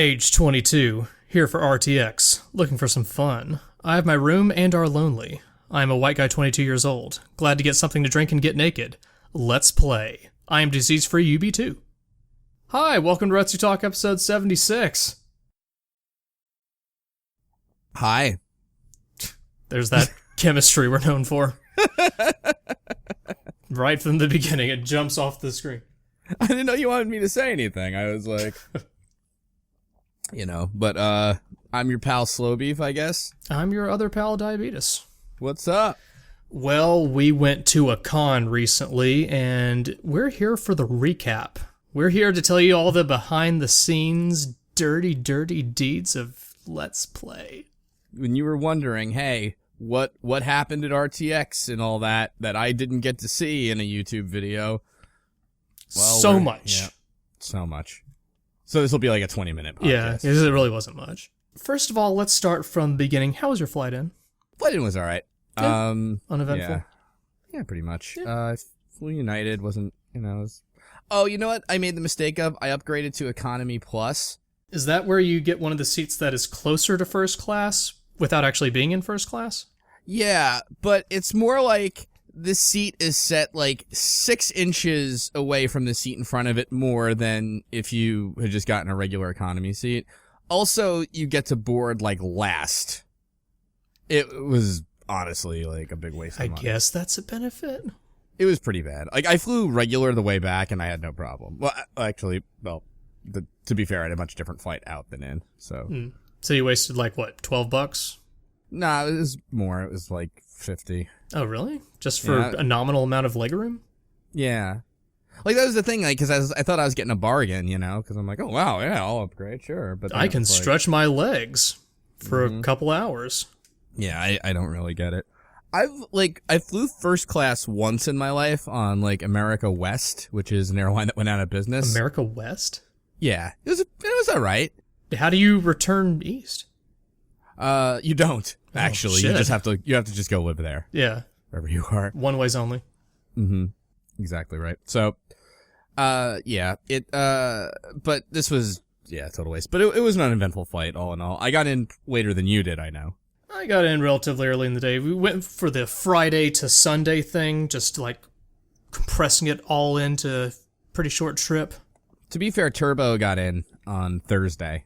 Age 22, here for RTX, looking for some fun. I have my room and are lonely. I am a white guy 22 years old, glad to get something to drink and get naked. Let's play. I am disease-free, you be too. Hi, welcome to Retsutalk episode 76. Hi. There's that chemistry we're known for. Right from the beginning, it jumps off the screen. I didn't know you wanted me to say anything. I was like, but I'm your pal Slow Beef, I guess. I'm your other pal Diabetes. What's up? Well, we went to a con recently, and we're here for the recap. We're here to tell you all the behind-the-scenes, dirty deeds of Let's Play. When you were wondering, hey, what happened at RTX and all that I didn't get to see in a YouTube video. Well, so much. Yeah, so much. So this will be like a 20-minute podcast. Yeah, it really wasn't much. First of all, let's start from the beginning. How was your flight in? Flight in was all right. Yeah. Uneventful? Yeah, pretty much. Yeah. I flew United, wasn't, Oh, you know what I made the mistake of? I upgraded to Economy Plus. Is that where you get one of the seats that is closer to first class without actually being in first class? Yeah, but it's more like the seat is set like 6 inches away from the seat in front of it more than if you had just gotten a regular economy seat. Also, you get to board like last. It was honestly like a big waste of money. I guess that's a benefit. It was pretty bad. Like I flew regular the way back and I had no problem. Well, actually, to be fair, I had a much different flight out than in. So, So you wasted like what, $12? Nah, it was more. It was like 50. Oh, really? Just for a nominal amount of legroom? Yeah. Like, that was the thing, like, because I thought I was getting a bargain, because I'm like, oh, wow, yeah, I'll upgrade, sure. But I can stretch my legs for a couple hours. Yeah, I don't really get it. I flew first class once in my life on, like, America West, which is an airline that went out of business. America West? Yeah. It was all right. How do you return east? You don't, actually. Shit. You have to just go live there. Yeah. Wherever you are. One ways only. Mm-hmm. Exactly right. So, but this was, total waste. But it was an uneventful flight, all in all. I got in later than you did, I know. I got in relatively early in the day. We went for the Friday to Sunday thing, just like compressing it all into a pretty short trip. To be fair, Turbo got in on Thursday.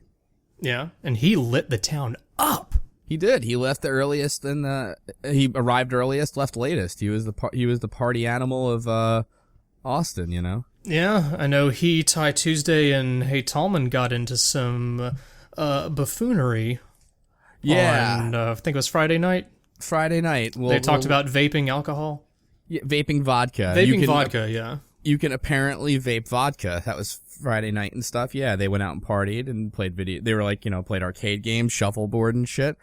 Yeah, and he lit the town up. He did. He left the earliest and he arrived earliest, left latest. He was the party animal of Austin, Yeah, I know he, Ty Tuesday, and Hey Tallman got into some buffoonery. Yeah. On, I think it was Friday night. Friday night. They talked about vaping alcohol. Yeah, vaping vodka. Vodka, yeah. You can apparently vape vodka. That was Friday night and stuff. Yeah, they went out and partied and played video. They were like, played arcade games, shuffleboard and shit.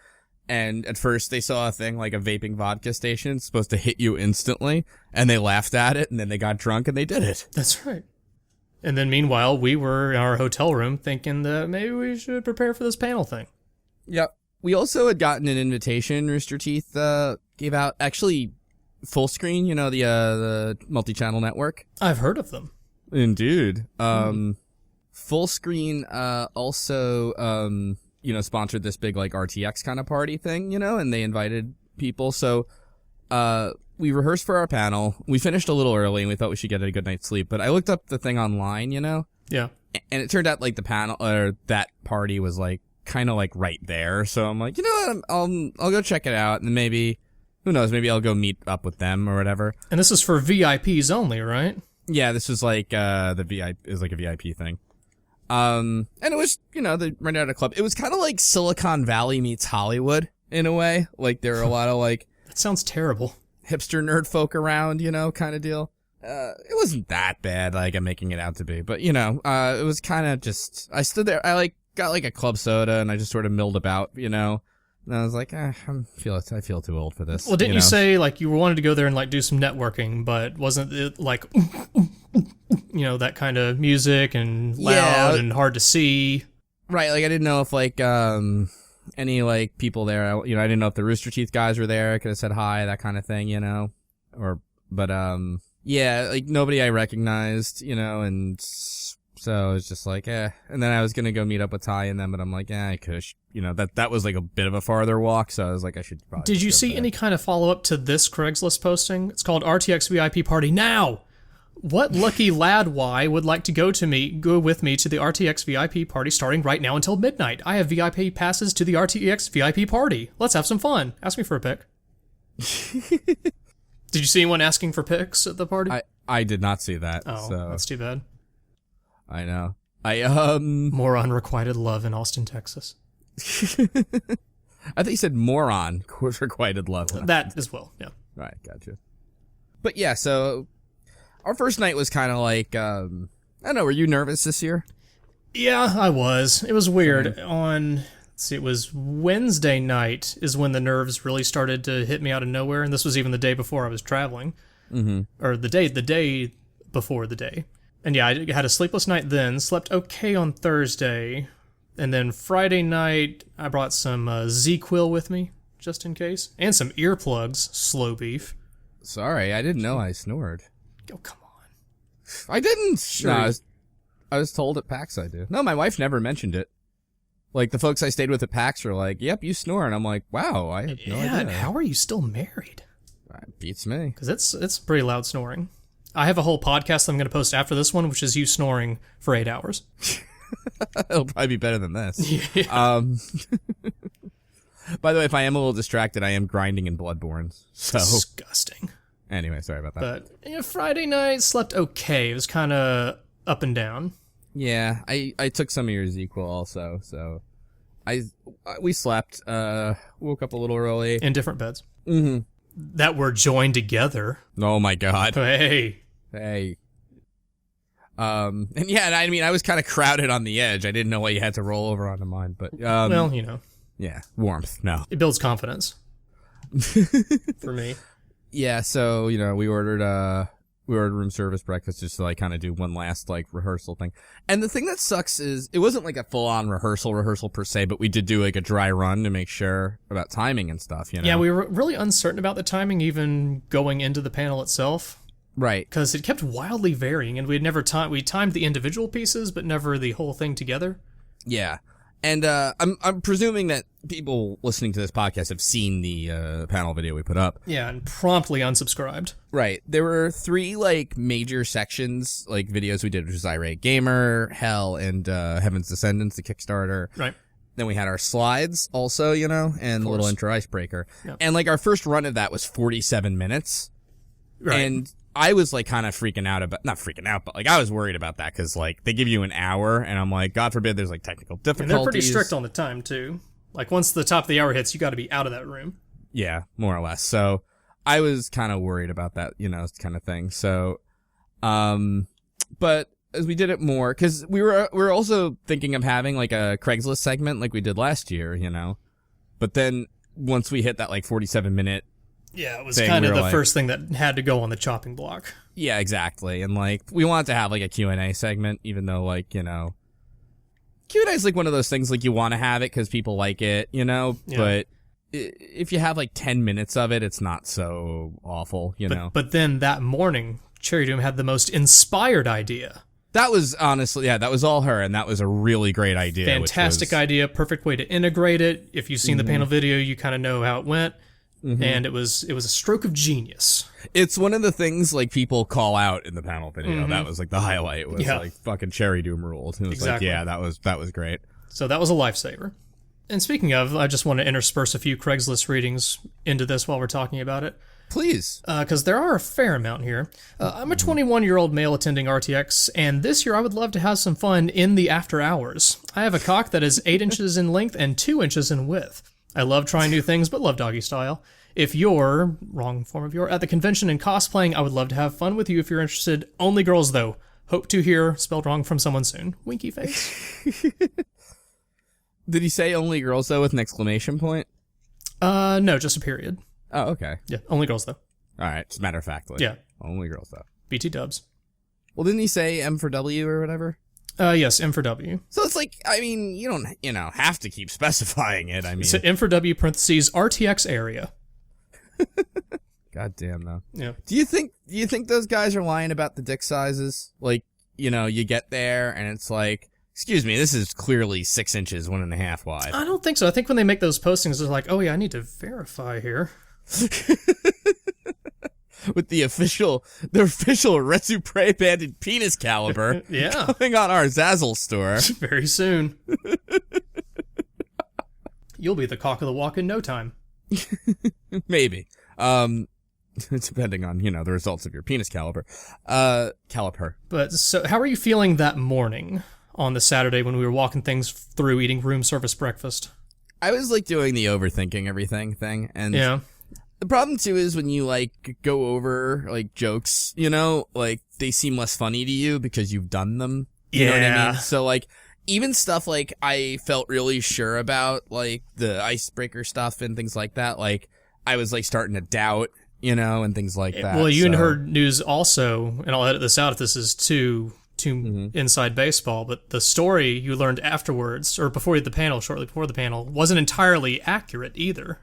And at first they saw a thing like a vaping vodka station supposed to hit you instantly, and they laughed at it, and then they got drunk and they did it. That's right. And then meanwhile, we were in our hotel room thinking that maybe we should prepare for this panel thing. Yep. We also had gotten an invitation Rooster Teeth gave out. Actually, Full Screen, the multi-channel network. I've heard of them. Indeed. Full Screen also sponsored this big like RTX kind of party thing, and they invited people. So we rehearsed for our panel. We finished a little early and we thought we should get a good night's sleep. But I looked up the thing online, Yeah. And it turned out like the panel or that party was like kind of like right there. So I'm like, I'll go check it out, and maybe, who knows, maybe I'll go meet up with them or whatever. And this is for VIPs only, right? Yeah, this was like the VIP, it was like a VIP thing. And it was, they rented out a club. It was kind of like Silicon Valley meets Hollywood in a way. Like there were a lot of like that sounds terrible. Hipster nerd folk around, kind of deal. It wasn't that bad, like I'm making it out to be, but it was kind of just, I stood there, I like got like a club soda and I just sort of milled about, and I was like, I feel too old for this. Well, didn't you say like you wanted to go there and like do some networking, but wasn't it like, that kind of music and loud and hard to see? Right. Like I didn't know if like, any like people there, I didn't know if the Rooster Teeth guys were there. I could have said hi, that kind of thing, like nobody I recognized, and So it's just like, And then I was going to go meet up with Ty and them, but I'm like, I could. That was like a bit of a farther walk, so I was like, I should probably. Did you see any kind of follow-up to this Craigslist posting? It's called RTX VIP Party Now! What lucky lad Y would like to go with me to the RTX VIP party starting right now until midnight? I have VIP passes to the RTX VIP party. Let's have some fun. Ask me for a pic. Did you see anyone asking for pics at the party? I did not see that. Oh, so. That's too bad. I know. More unrequited love in Austin, Texas. I thought you said moron requited love. That as well, yeah. Right, gotcha. But yeah, so our first night was kind of like, I don't know, were you nervous this year? Yeah, I was. It was weird. It was Wednesday night is when the nerves really started to hit me out of nowhere, and this was even the day before I was traveling. Mm-hmm. Or the day before the day. And yeah, I had a sleepless night then, slept okay on Thursday, and then Friday night, I brought some Z-Quil with me, just in case, and some earplugs, slow beef. Sorry, I didn't know I snored. Oh, come on. I didn't. Sure. No, I was told at PAX I do. No, my wife never mentioned it. Like, the folks I stayed with at PAX were like, yep, you snore. And I'm like, wow, I had no idea. Yeah, and how are you still married? It beats me. Because it's pretty loud snoring. I have a whole podcast I'm going to post after this one, which is you snoring for 8 hours. It'll probably be better than this. Yeah. By the way, if I am a little distracted, I am grinding in Bloodborne. So. Disgusting. Anyway, sorry about that. But Friday night slept okay. It was kind of up and down. Yeah, I took some of your Z-Quil also, so we slept. Woke up a little early In different beds. Mm-hmm. That were joined together. Oh my god. Hey. And yeah, and I mean, I was kind of crowded on the edge. I didn't know why you had to roll over onto mine, but well, yeah, warmth. No, it builds confidence for me. Yeah, so we ordered room service breakfast just to like kind of do one last like rehearsal thing. And the thing that sucks is it wasn't like a full on rehearsal per se, but we did do like a dry run to make sure about timing and stuff. Yeah, we were really uncertain about the timing even going into the panel itself. Right. Because it kept wildly varying, and we timed the individual pieces, but never the whole thing together. Yeah. And I'm presuming that people listening to this podcast have seen the panel video we put up. Yeah, and promptly unsubscribed. Right. There were 3 like major sections, like videos we did, which was Irate Gamer, Hell, and Heaven's Descendants, the Kickstarter. Right. Then we had our slides also, and the little intro icebreaker. Yep. And like our first run of that was 47 minutes. Right. And I was like kind of freaking out about, not freaking out, but like I was worried about that because like they give you an hour and I'm like, God forbid there's like technical difficulties. And they're pretty strict on the time too. Like once the top of the hour hits, you got to be out of that room. Yeah, more or less. So I was kind of worried about that, kind of thing. So, but as we did it more, because we were also thinking of having like a Craigslist segment like we did last year, But then once we hit that like 47-minute. Yeah, it was kind of the first thing that had to go on the chopping block. Yeah, exactly. And like we wanted to have like a Q&A segment, even though like, Q&A is like one of those things like you want to have it because people like it, Yeah. But if you have like 10 minutes of it, it's not so awful, But then that morning, Cherry Doom had the most inspired idea. That was honestly, that was all her, and that was a really great idea. Fantastic idea, perfect way to integrate it. If you've seen the panel video, you kind of know how it went. Mm-hmm. And it was a stroke of genius. It's one of the things like people call out in the panel video. Mm-hmm. That was like the highlight. Was like fucking Cherry Doom ruled. It was exactly. Like, yeah, that was great. So that was a lifesaver. And speaking of, I just want to intersperse a few Craigslist readings into this while we're talking about it. Please. Because there are a fair amount here. I'm a 21-year-old male attending RTX, and this year I would love to have some fun in the after hours. I have a cock that is 8 inches in length and 2 inches in width. I love trying new things, but love doggy style. If you're, wrong form of your, at the convention and cosplaying, I would love to have fun with you if you're interested. Only girls, though. Hope to hear, spelled wrong from someone soon. Winky face. Did he say only girls, though, with an exclamation point? No, just a period. Oh, okay. Yeah, only girls, though. All right, just matter of factly. Yeah. Only girls, though. BT dubs. Well, didn't he say M for W or whatever? Yes, M for W. So it's like, I mean, you don't, have to keep specifying it. I mean, so M for W parentheses RTX area. God damn though. Yeah. Do you think those guys are lying about the dick sizes? Like, you get there and it's like, excuse me, this is clearly 6 inches, 1.5 wide. I don't think so. I think when they make those postings, they're like, oh yeah, I need to verify here. With the official Retsupurae banded penis caliber coming on our Zazzle store. Very soon. You'll be the cock of the walk in no time. Maybe. Depending on, the results of your penis caliber. Caliper. But so how are you feeling that morning on the Saturday when we were walking things through eating room service breakfast? I was like doing the overthinking everything thing. And yeah. The problem too is when you like go over like jokes, like they seem less funny to you because you've done them. You know what I mean? So like even stuff like I felt really sure about, like the icebreaker stuff and things like that, like I was like starting to doubt, and things like that. Well, you heard news also, and I'll edit this out if this is too inside baseball, but the story you learned afterwards, or before the panel, shortly before the panel, wasn't entirely accurate either.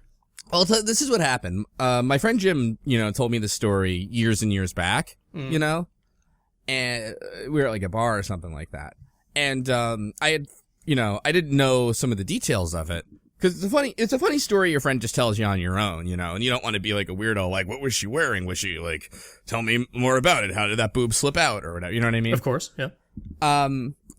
Well, this is what happened. My friend Jim, told me the story years and years back, and we were at like a bar or something like that. And I had, I didn't know some of the details of it. Because it's a funny story your friend just tells you on your own, and you don't want to be like a weirdo, like, what was she wearing? Was she like, tell me more about it. How did that boob slip out or whatever? You know what I mean? Of course, yeah.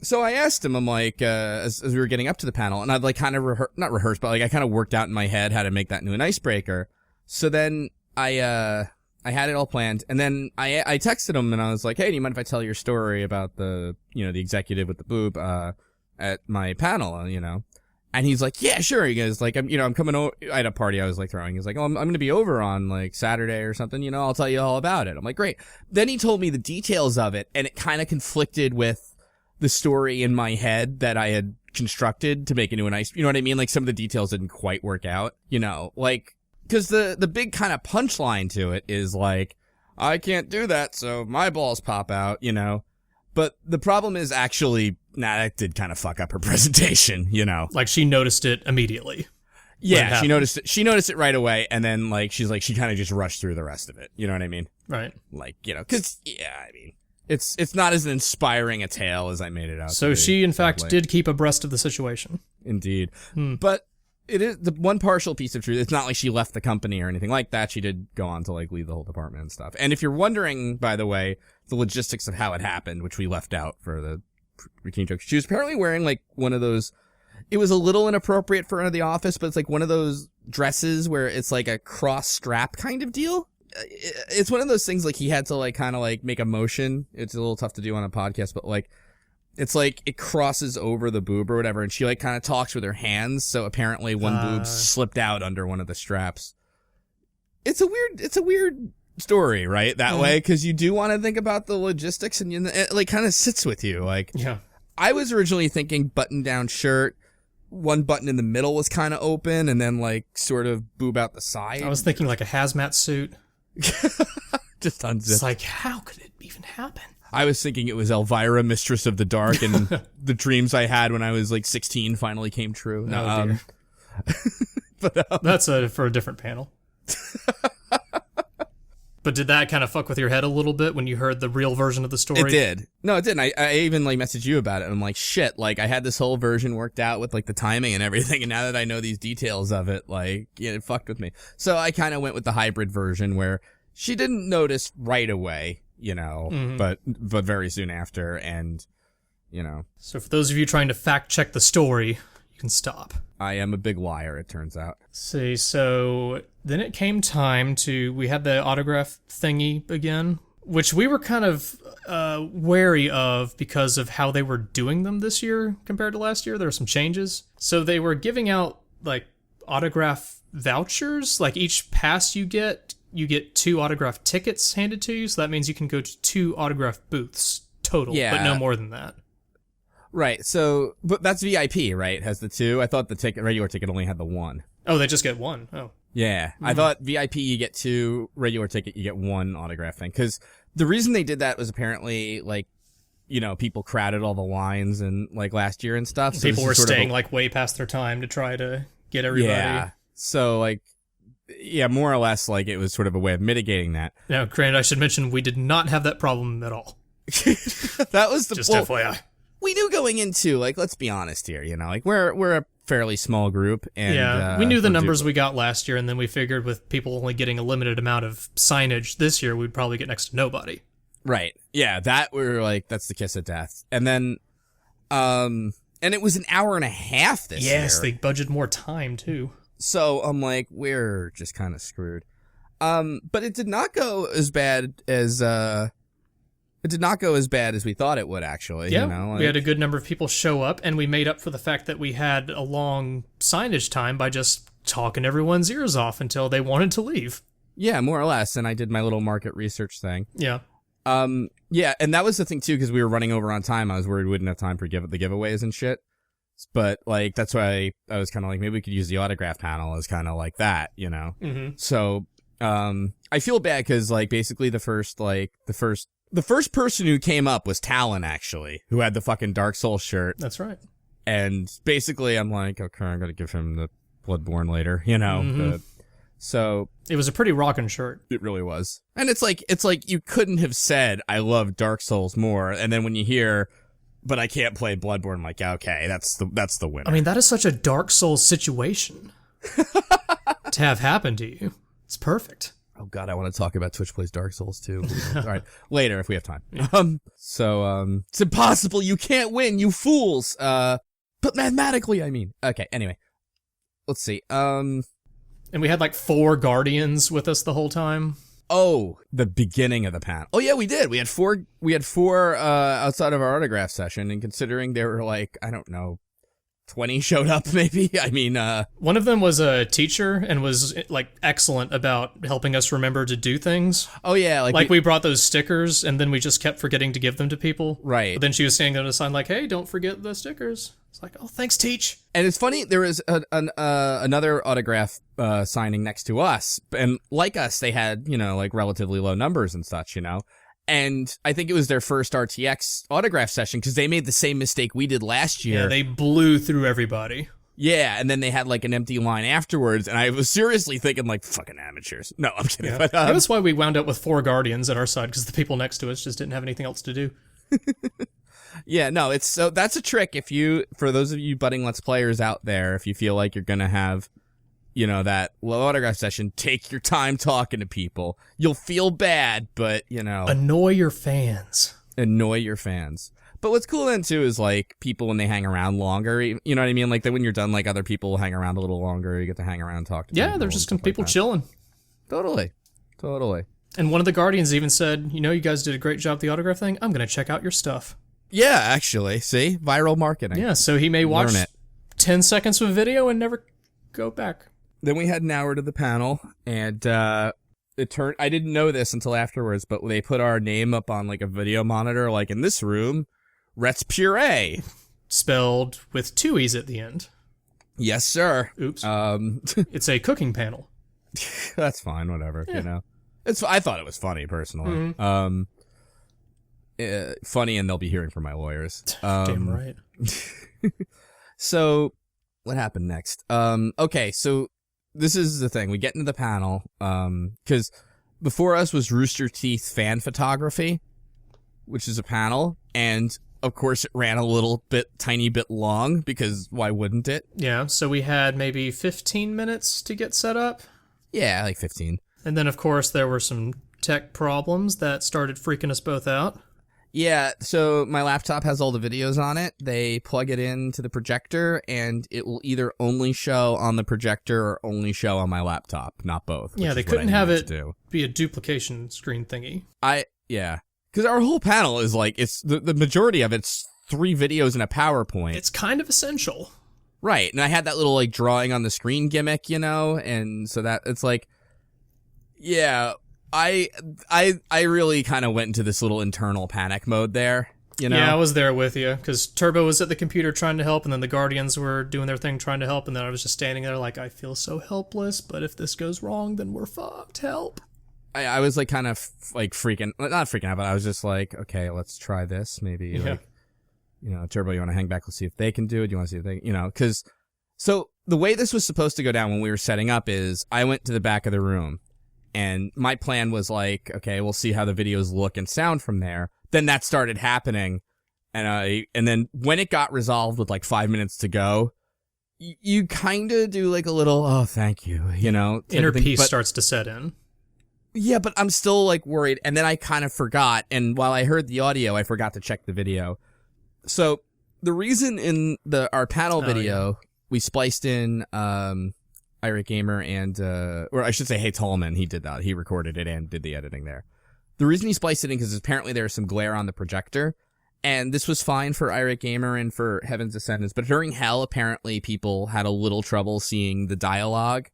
So I asked him, I'm like, as we were getting up to the panel, and I'd like kind of not rehearsed, but like I kind of worked out in my head how to make that into an icebreaker. So then I had it all planned, and then I texted him and I was like, hey, do you mind if I tell your story about the, the executive with the boob, at my panel, And he's like, yeah, sure. He goes like, I'm coming over. I had a party I was like throwing. He's like, oh, I'm going to be over on like Saturday or something. I'll tell you all about it. I'm like, great. Then he told me the details of it, and it kind of conflicted with the story in my head that I had constructed to make into an ice. You know what I mean? Like some of the details didn't quite work out, like, cause the big kind of punchline to it is like, I can't do that. So my balls pop out, but the problem is actually, that did kind of fuck up her presentation, Like she noticed it immediately. Yeah, she noticed it right away. And then like, she kind of just rushed through the rest of it. You know what I mean? Right. Like, cause it's not as inspiring a tale as I made it out. So she, in fact, did keep abreast of the situation. Indeed. But it is the one partial piece of truth. It's not like she left the company or anything like that. She did go on to like leave the whole department and stuff. And if you're wondering, by the way, the logistics of how it happened, which we left out for the routine joke, she was apparently wearing like one of those. It was a little inappropriate for the office, but it's like one of those dresses where it's like a cross strap kind of deal. It's one of those things like he had to like kind of like make a motion. It's a little tough to do on a podcast, but like it's like it crosses over the boob or whatever, and she like kind of talks with her hands. So apparently one boob slipped out under one of the straps. It's a weird story, right? That way, because you do want to think about the logistics, and it like kind of sits with you. Like, yeah, I was originally thinking button down shirt. One button in the middle was kind of open, and then like sort of boob out the side. I was thinking like a hazmat suit. Just unzipped. It's like, how could it even happen? I was thinking it was Elvira, Mistress of the Dark, and the dreams I had when I was like 16 finally came true. Oh, dear. But that's for a different panel. But did that kind of fuck with your head a little bit when you heard the real version of the story? It did. No, it didn't. I even like messaged you about it. And I'm like, shit, like I had this whole version worked out with like the timing and everything. And now that I know these details of it, like, it fucked with me. So I kind of went with the hybrid version where she didn't notice right away, but very soon after. And, So for those of you trying to fact check the story, you can stop. I am a big liar, it turns out. See, so then it came time we had the autograph thingy again, which we were kind of wary of because of how they were doing them this year compared to last year. There were some changes. So they were giving out like autograph vouchers, like each pass you get 2 autograph tickets handed to you. So that means you can go to 2 autograph booths total, but no more than that. Right, so, but that's VIP, right? It has the 2. I thought the regular ticket only had the 1. Oh, they just get 1. Oh. Yeah, I thought VIP you get 2, regular ticket you get 1 autograph thing. Because the reason they did that was apparently, like, people crowded all the lines and like last year and stuff. So people were staying like way past their time to try to get everybody. Yeah, so like, yeah, more or less like it was sort of a way of mitigating that. Now, granted, I should mention we did not have that problem at all. That was the Just FYI. We knew going into, like, let's be honest here, you know, like, we're a fairly small group, and yeah, we knew the numbers we got last year, and then we figured with people only getting a limited amount of signage this year, we'd probably get next to nobody. Right. Yeah, that we were like, that's the kiss of death. And then, and it was an hour and a half this year. Yes, they budgeted more time, too. So I'm like, we're just kind of screwed. But it did not go as bad as we thought it would, actually. Yeah, you know? Like, we had a good number of people show up, and we made up for the fact that we had a long signage time by just talking everyone's ears off until they wanted to leave. Yeah, more or less. And I did my little market research thing. Yeah. Yeah, and that was the thing, too, because we were running over on time. I was worried we wouldn't have time for the giveaways and shit. But, like, that's why I was kind of like, maybe we could use the autograph panel as kind of like that, you know? Mm-hmm. So, I feel bad because, like, basically the first person who came up was Talon, actually, who had the fucking Dark Souls shirt. That's right. And basically I'm like, okay, I'm going to give him the Bloodborne later, you know? Mm-hmm. So it was a pretty rockin' shirt. It really was. And it's like you couldn't have said, I love Dark Souls more. And then when you hear, but I can't play Bloodborne, I'm like, okay, that's the winner. I mean, that is such a Dark Souls situation to have happen to you. It's perfect. Oh god, I want to talk about Twitch Plays Dark Souls too. All right, later if we have time. Yeah. It's impossible. You can't win, you fools. But mathematically, I mean. Okay, anyway. Let's see. And we had like 4 Guardians with us the whole time. Oh, the beginning of the panel. Oh yeah, we did. We had four outside of our autograph session, and considering there were like, I don't know, 20 showed up maybe. I mean, one of them was a teacher and was like excellent about helping us remember to do things. Oh yeah, like we brought those stickers and then we just kept forgetting to give them to people. Right. But then she was standing there on a sign like, "Hey, don't forget the stickers." It's like, "Oh, thanks, Teach." And it's funny, there was another autograph signing next to us, and like us, they had, you know, like relatively low numbers and such, you know. And I think it was their first RTX autograph session because they made the same mistake we did last year. Yeah, they blew through everybody. Yeah, and then they had like an empty line afterwards, and I was seriously thinking like, fucking amateurs. No, I'm kidding. Yeah. But, that's why we wound up with 4 Guardians at our side, because the people next to us just didn't have anything else to do. Yeah, no, that's a trick. For those of you budding Let's Players out there, if you feel like you're gonna have, you know, that low autograph session, take your time talking to people. You'll feel bad, but, you know. Annoy your fans. Annoy your fans. But what's cool then, too, is, like, people when they hang around longer, you know what I mean? Like, when you're done, like, other people hang around a little longer, you get to hang around and talk to people. Yeah, they're just people chilling. Totally. And one of the Guardians even said, "You know, you guys did a great job with the autograph thing. I'm going to check out your stuff." Yeah, actually. See? Viral marketing. Yeah, so he may watch 10 seconds of a video and never go back. Then we had an hour to the panel, and it turned. I didn't know this until afterwards, but they put our name up on like a video monitor, like in this room, Retsupurae, spelled with 2 E's at the end. Yes, sir. Oops. It's a cooking panel. That's fine. Whatever. Yeah. You know, I thought it was funny personally. Mm-hmm. Funny, and they'll be hearing from my lawyers. Damn right. So, what happened next? Okay, so this is the thing. We get into the panel, because before us was Rooster Teeth fan photography, which is a panel, and of course it ran a tiny bit long, because why wouldn't it? Yeah, so we had maybe 15 minutes to get set up. Yeah, like 15. And then, of course, there were some tech problems that started freaking us both out. Yeah, so my laptop has all the videos on it. They plug it into the projector, and it will either only show on the projector or only show on my laptop, not both. Yeah, they couldn't have it be a duplication screen thingy. Yeah. Because our whole panel is like, it's the majority of it's 3 videos and a PowerPoint. It's kind of essential. Right, and I had that little like drawing on the screen gimmick, you know, and so that it's like, yeah, I really kind of went into this little internal panic mode there, you know? Yeah, I was there with you, because Turbo was at the computer trying to help, and then the Guardians were doing their thing trying to help, and then I was just standing there like, I feel so helpless, but if this goes wrong, then we're fucked. Help. I was like kind of like not freaking out, but I was just like, okay, let's try this. Maybe, yeah. Like, you know, Turbo, you want to hang back? Let's see if they can do it. You want to see if they, you know, because so the way this was supposed to go down when we were setting up is I went to the back of the room. And my plan was like, okay, we'll see how the videos look and sound from there. then that started happening, and then when it got resolved with like 5 minutes to go, you kind of do like a little, oh, thank you, Inner peace starts to set in. Yeah, but I'm still like worried, and then I kind of forgot, and while I heard the audio, I forgot to check the video. So the reason in our panel video we spliced in Irate Gamer and or I should say Hey Tallman, he did that. He recorded it and did the editing there. The reason he spliced it in because apparently there was some glare on the projector, and this was fine for Irate Gamer and for Heaven's Descendants, but during Hell apparently people had a little trouble seeing the dialogue.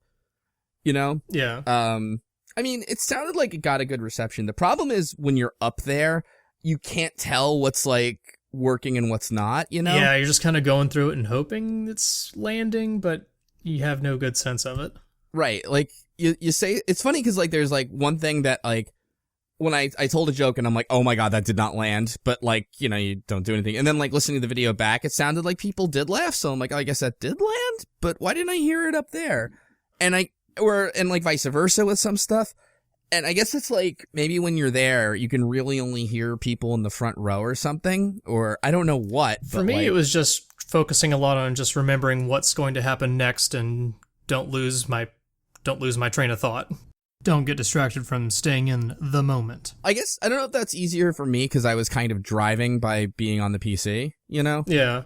Yeah. I mean, it sounded like it got a good reception. The problem is when you're up there, you can't tell what's like working and what's not, Yeah, you're just kind of going through it and hoping it's landing, but you have no good sense of it. Right. Like, you say, it's funny because, like, there's, like, one thing that, like, when I told a joke and I'm like, oh my god, that did not land, but, like, you don't do anything. And then, like, listening to the video back, it sounded like people did laugh, so I'm like, oh, I guess that did land, but why didn't I hear it up there? And like, vice versa with some stuff. And I guess it's like, maybe when you're there, you can really only hear people in the front row or something, or I don't know what. For me, it was just focusing a lot on just remembering what's going to happen next and don't lose my train of thought. Don't get distracted from staying in the moment. I guess, I don't know if that's easier for me because I was kind of driving by being on the PC, Yeah.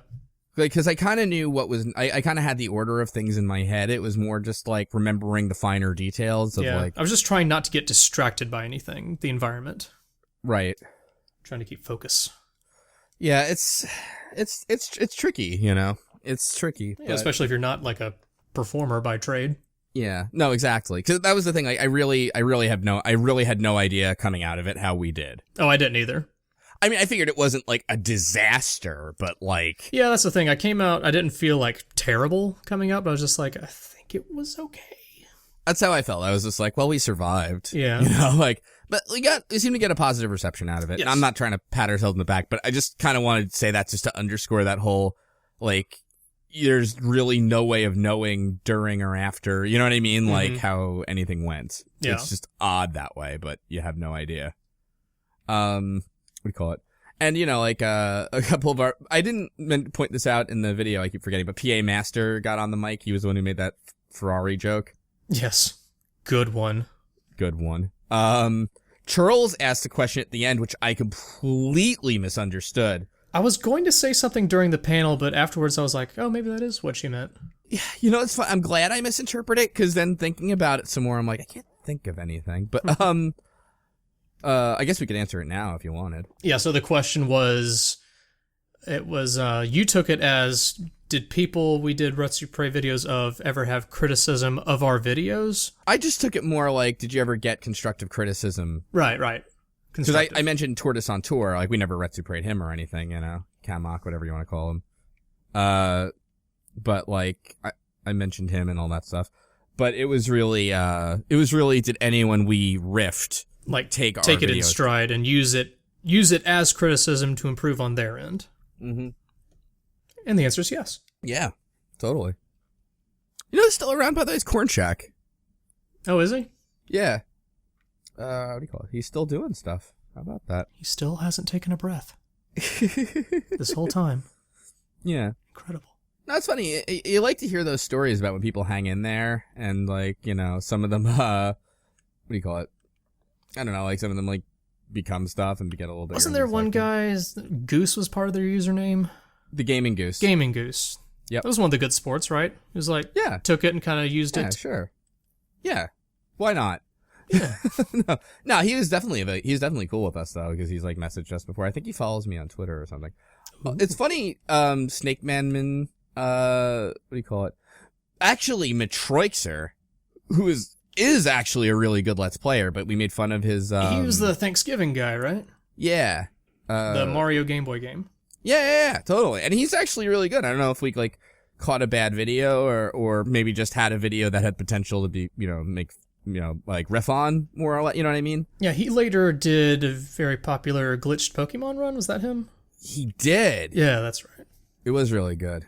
Like, because I kind of knew what was, I kind of had the order of things in my head. It was more just like remembering the finer details of like. I was just trying not to get distracted by anything, the environment. Right. Trying to keep focus. Yeah, it's tricky, It's tricky. Yeah, especially if you're not like a performer by trade. Yeah, no, exactly. Because that was the thing. Like, I really had no idea coming out of it how we did. Oh, I didn't either. I mean, I figured it wasn't like a disaster, but like. Yeah, that's the thing. I came out, I didn't feel like terrible coming out, but I was just like, I think it was okay. That's how I felt. I was just like, well, we survived. Yeah. But we seemed to get a positive reception out of it. Yes. And I'm not trying to pat ourselves in the back, but I just kind of wanted to say that just to underscore that whole, like, there's really no way of knowing during or after, you know what I mean? Mm-hmm. Like how anything went. Yeah. It's just odd that way, but you have no idea. What do you call it? And, like, a couple of I didn't point this out in the video, I keep forgetting, but PA Master got on the mic. He was the one who made that Ferrari joke. Yes. Good one. Charles asked a question at the end, which I completely misunderstood. I was going to say something during the panel, but afterwards I was like, oh, maybe that is what she meant. Yeah, it's fun. I'm glad I misinterpreted it, because then thinking about it some more, I'm like, I can't think of anything. But, I guess we could answer it now if you wanted. Yeah, so the question was, you took it as, did people we did Retsupurae videos of ever have criticism of our videos? I just took it more like, did you ever get constructive criticism? Right. Because I mentioned Tortoise on Tour, like we never Retsuprayed him or anything, Kamok, whatever you want to call him. But like, I mentioned him and all that stuff. But it was really, did anyone we riffed like take it videos in stride and use it as criticism to improve on their end? Mm-hmm. And the answer is yes. Yeah, totally. He's still around, by the way, it's Corn Shack. Oh, is he? Yeah. What do you call it? He's still doing stuff. How about that? He still hasn't taken a breath. This whole time. Yeah. Incredible. No, it's funny. You like to hear those stories about when people hang in there and, like, some of them, what do you call it? I don't know, like, some of them, like, become stuff and get a little bit. Wasn't there one guy's Goose was part of their username? The Gaming Goose. Gaming Goose. Yep. That was one of the good sports, right? It was like, took it and kind of used it. Yeah, sure. Yeah. Why not? Yeah. No, he was definitely cool with us, though, because he's, like, messaged us before. I think he follows me on Twitter or something. It's funny, Snake Man, what do you call it? Actually, Metroixer, who is actually a really good Let's Player, but we made fun of his, he was the Thanksgiving guy, right? Yeah. The Mario Game Boy game. Yeah, totally. And he's actually really good. I don't know if we, like, caught a bad video or maybe just had a video that had potential to be, like riff on more or less, you know what I mean? Yeah, he later did a very popular glitched Pokemon run. Was that him? He did. Yeah, that's right. It was really good.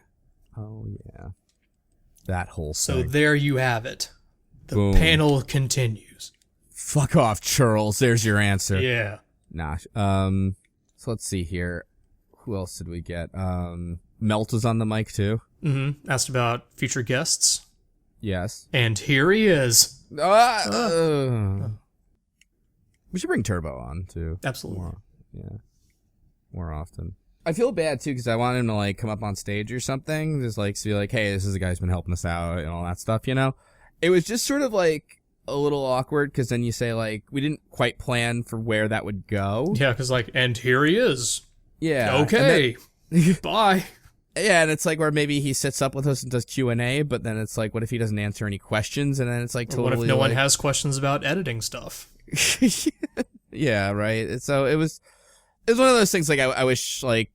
Oh, yeah. That whole So thing. there you have it. The Boom. panel continues. Fuck off, Charles. There's your answer. Yeah. Nah. So let's see here. Who else did we get? Melt was on the mic too. Mm-hmm. Asked about future guests. Yes. And here he is. We should bring Turbo on too. Absolutely. More often. I feel bad too because I want him to like come up on stage or something, just like to be like, hey, this is the guy who's been helping us out and all that stuff. You know, it was just sort of like a little awkward because then you say like we didn't quite plan for where that would go. Yeah, because like, and here he is. Yeah. Okay. Bye. Yeah, and it's like where maybe he sits up with us and does Q&A, but then it's like, what if he doesn't answer any questions? And then it's like totally. What if no one has questions about editing stuff? Yeah, right. So it was one of those things. Like I wish like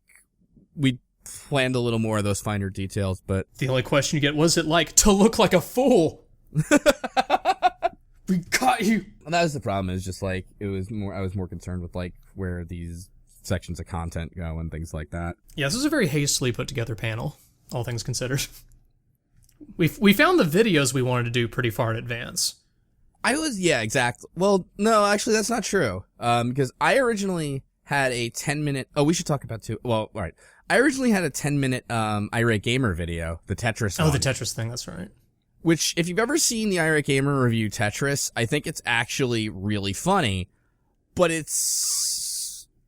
we planned a little more of those finer details, but the only question you get, was it like to look like a fool? We got you. And that was the problem. Is just like I was more concerned with like where these sections of content go and things like that. Yeah, this was a very hastily put together panel, all things considered. We found the videos we wanted to do pretty far in advance. Exactly. Well, no, actually that's not true. Because I originally had a 10-minute. Oh, we should talk about too. Well, all right. I originally had a 10-minute Irate Gamer video, the Tetris one. Oh, the Tetris thing, that's right. Which, if you've ever seen the Irate Gamer review Tetris, I think it's actually really funny, but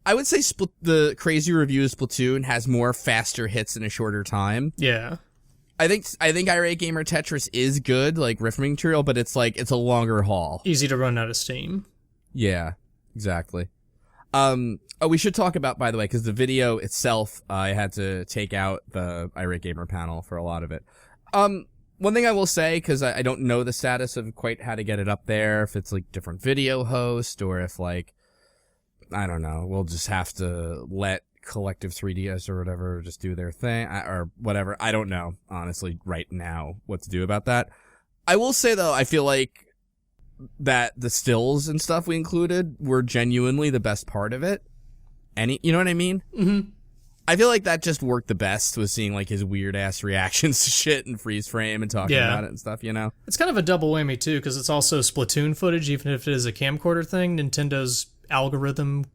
I would say the crazy review of Splatoon has more faster hits in a shorter time. Yeah. I think Irate Gamer Tetris is good, like riffing material, but it's like it's a longer haul. Easy to run out of steam. Yeah, exactly. We should talk about, by the way, because the video itself, I had to take out the Irate Gamer panel for a lot of it. One thing I will say, because I don't know the status of quite how to get it up there, if it's like different video host or if like, I don't know, we'll just have to let Collective 3DS or whatever just do their thing or whatever. I don't know, honestly, right now what to do about that. I will say, though, I feel like that the stills and stuff we included were genuinely the best part of it. You know what I mean? Mm-hmm. I feel like that just worked the best, was seeing like his weird ass reactions to shit and freeze frame and talking about it and stuff, you know? It's kind of a double whammy too, because it's also Splatoon footage, even if it is a camcorder thing. Nintendo's algorithm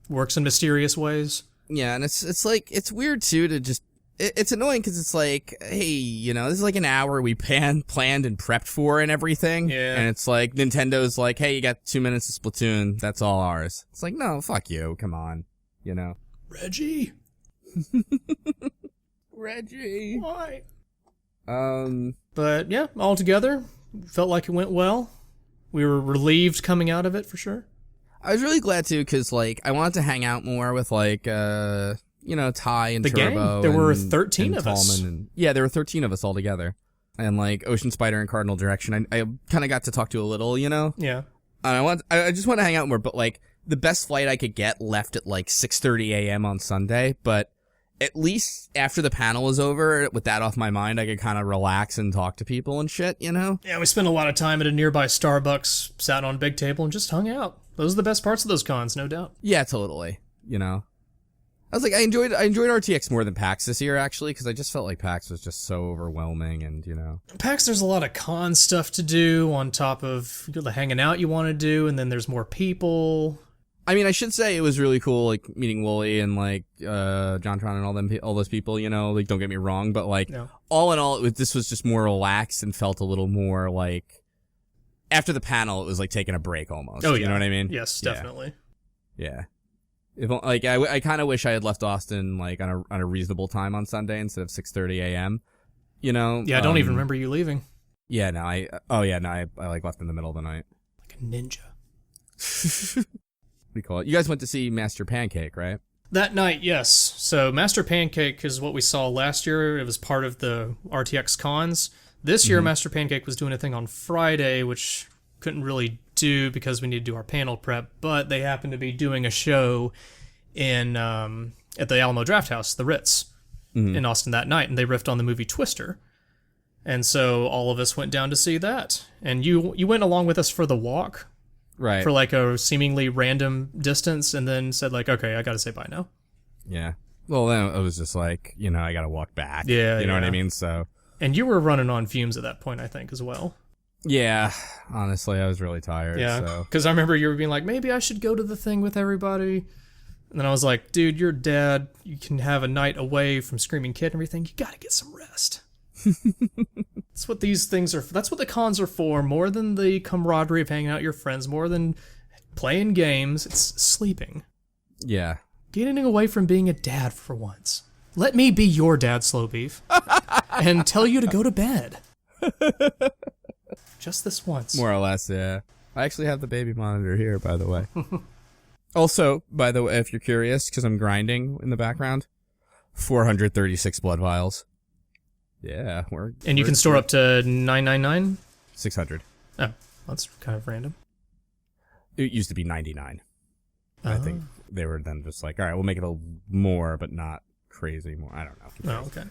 works in mysterious ways. Yeah, and it's like, it's weird too to just, it's annoying because it's like, hey, you know, this is like an hour we planned and prepped for and everything. Yeah. And it's like, Nintendo's like, hey, you got 2 minutes of Splatoon, that's all ours. It's like, no, fuck you, come on, you know? Reggie. Reggie. Why? But yeah, altogether, felt like it went well. We were relieved coming out of it for sure. I was really glad too, because like I wanted to hang out more with like you know, Ty and the Turbo. Gang. There were and 13 of us. Yeah, there were 13 of us all together. And like Ocean Spider and Cardinal Direction, I kind of got to talk to a little, you know. Yeah. And I just want to hang out more, but like the best flight I could get left at like 6:30 a.m. on Sunday, but at least after the panel was over, with that off my mind, I could kind of relax and talk to people and shit, you know? Yeah, we spent a lot of time at a nearby Starbucks, sat on a big table, and just hung out. Those are the best parts of those cons, no doubt. Yeah, totally. You know? I was like, I enjoyed RTX more than PAX this year, actually, because I just felt like PAX was just so overwhelming and, you know. PAX, there's a lot of con stuff to do on top of the hanging out you want to do, and then there's more people. I mean, I should say it was really cool, like, meeting Wooly and, like, JonTron and all those people, you know, like, don't get me wrong, but, like, all in all, this was just more relaxed and felt a little more, like, after the panel, it was, like, taking a break almost. Oh, You know what I mean? Yes, definitely. Yeah. If, like, I kind of wish I had left Austin, like, on a reasonable time on Sunday instead of 6:30 a.m., you know? Yeah, I don't even remember you leaving. Yeah, no, I like, left in the middle of the night. Like a ninja. We call it. You guys went to see Master Pancake, right? That night, yes. So Master Pancake is what we saw last year. It was part of the RTX cons. This year, Master Pancake was doing a thing on Friday, which couldn't really do because we need to do our panel prep, but they happened to be doing a show in at the Alamo Drafthouse, the Ritz, in Austin that night, and they riffed on the movie Twister. And so all of us went down to see that. And you went along with us for the walk. Right. For like a seemingly random distance, and then said like, okay, I gotta say bye now. Yeah. Well, then it was just like, you know, I gotta walk back. Yeah. You know what I mean? So. And you were running on fumes at that point, I think, as well. Yeah. Honestly, I was really tired. Yeah. Because I remember you were being like, maybe I should go to the thing with everybody. And then I was like, dude, you're dad. You can have a night away from Screaming Kid and everything. You gotta get some rest. That's what these things are. That's what the cons are for. More than the camaraderie of hanging out with your friends, more than playing games, it's sleeping. Yeah. Getting away from being a dad for once. Let me be your dad, Slow Beef, and tell you to go to bed. Just this once. More or less, yeah. I actually have the baby monitor here, by the way. Also, by the way, if you're curious, because I'm grinding in the background, 436 blood vials. Yeah, and you can store up to 999? 600. Oh, that's kind of random. It used to be 99. I think they were then just like, all right, we'll make it a more, but not crazy more. I don't know. Oh, okay.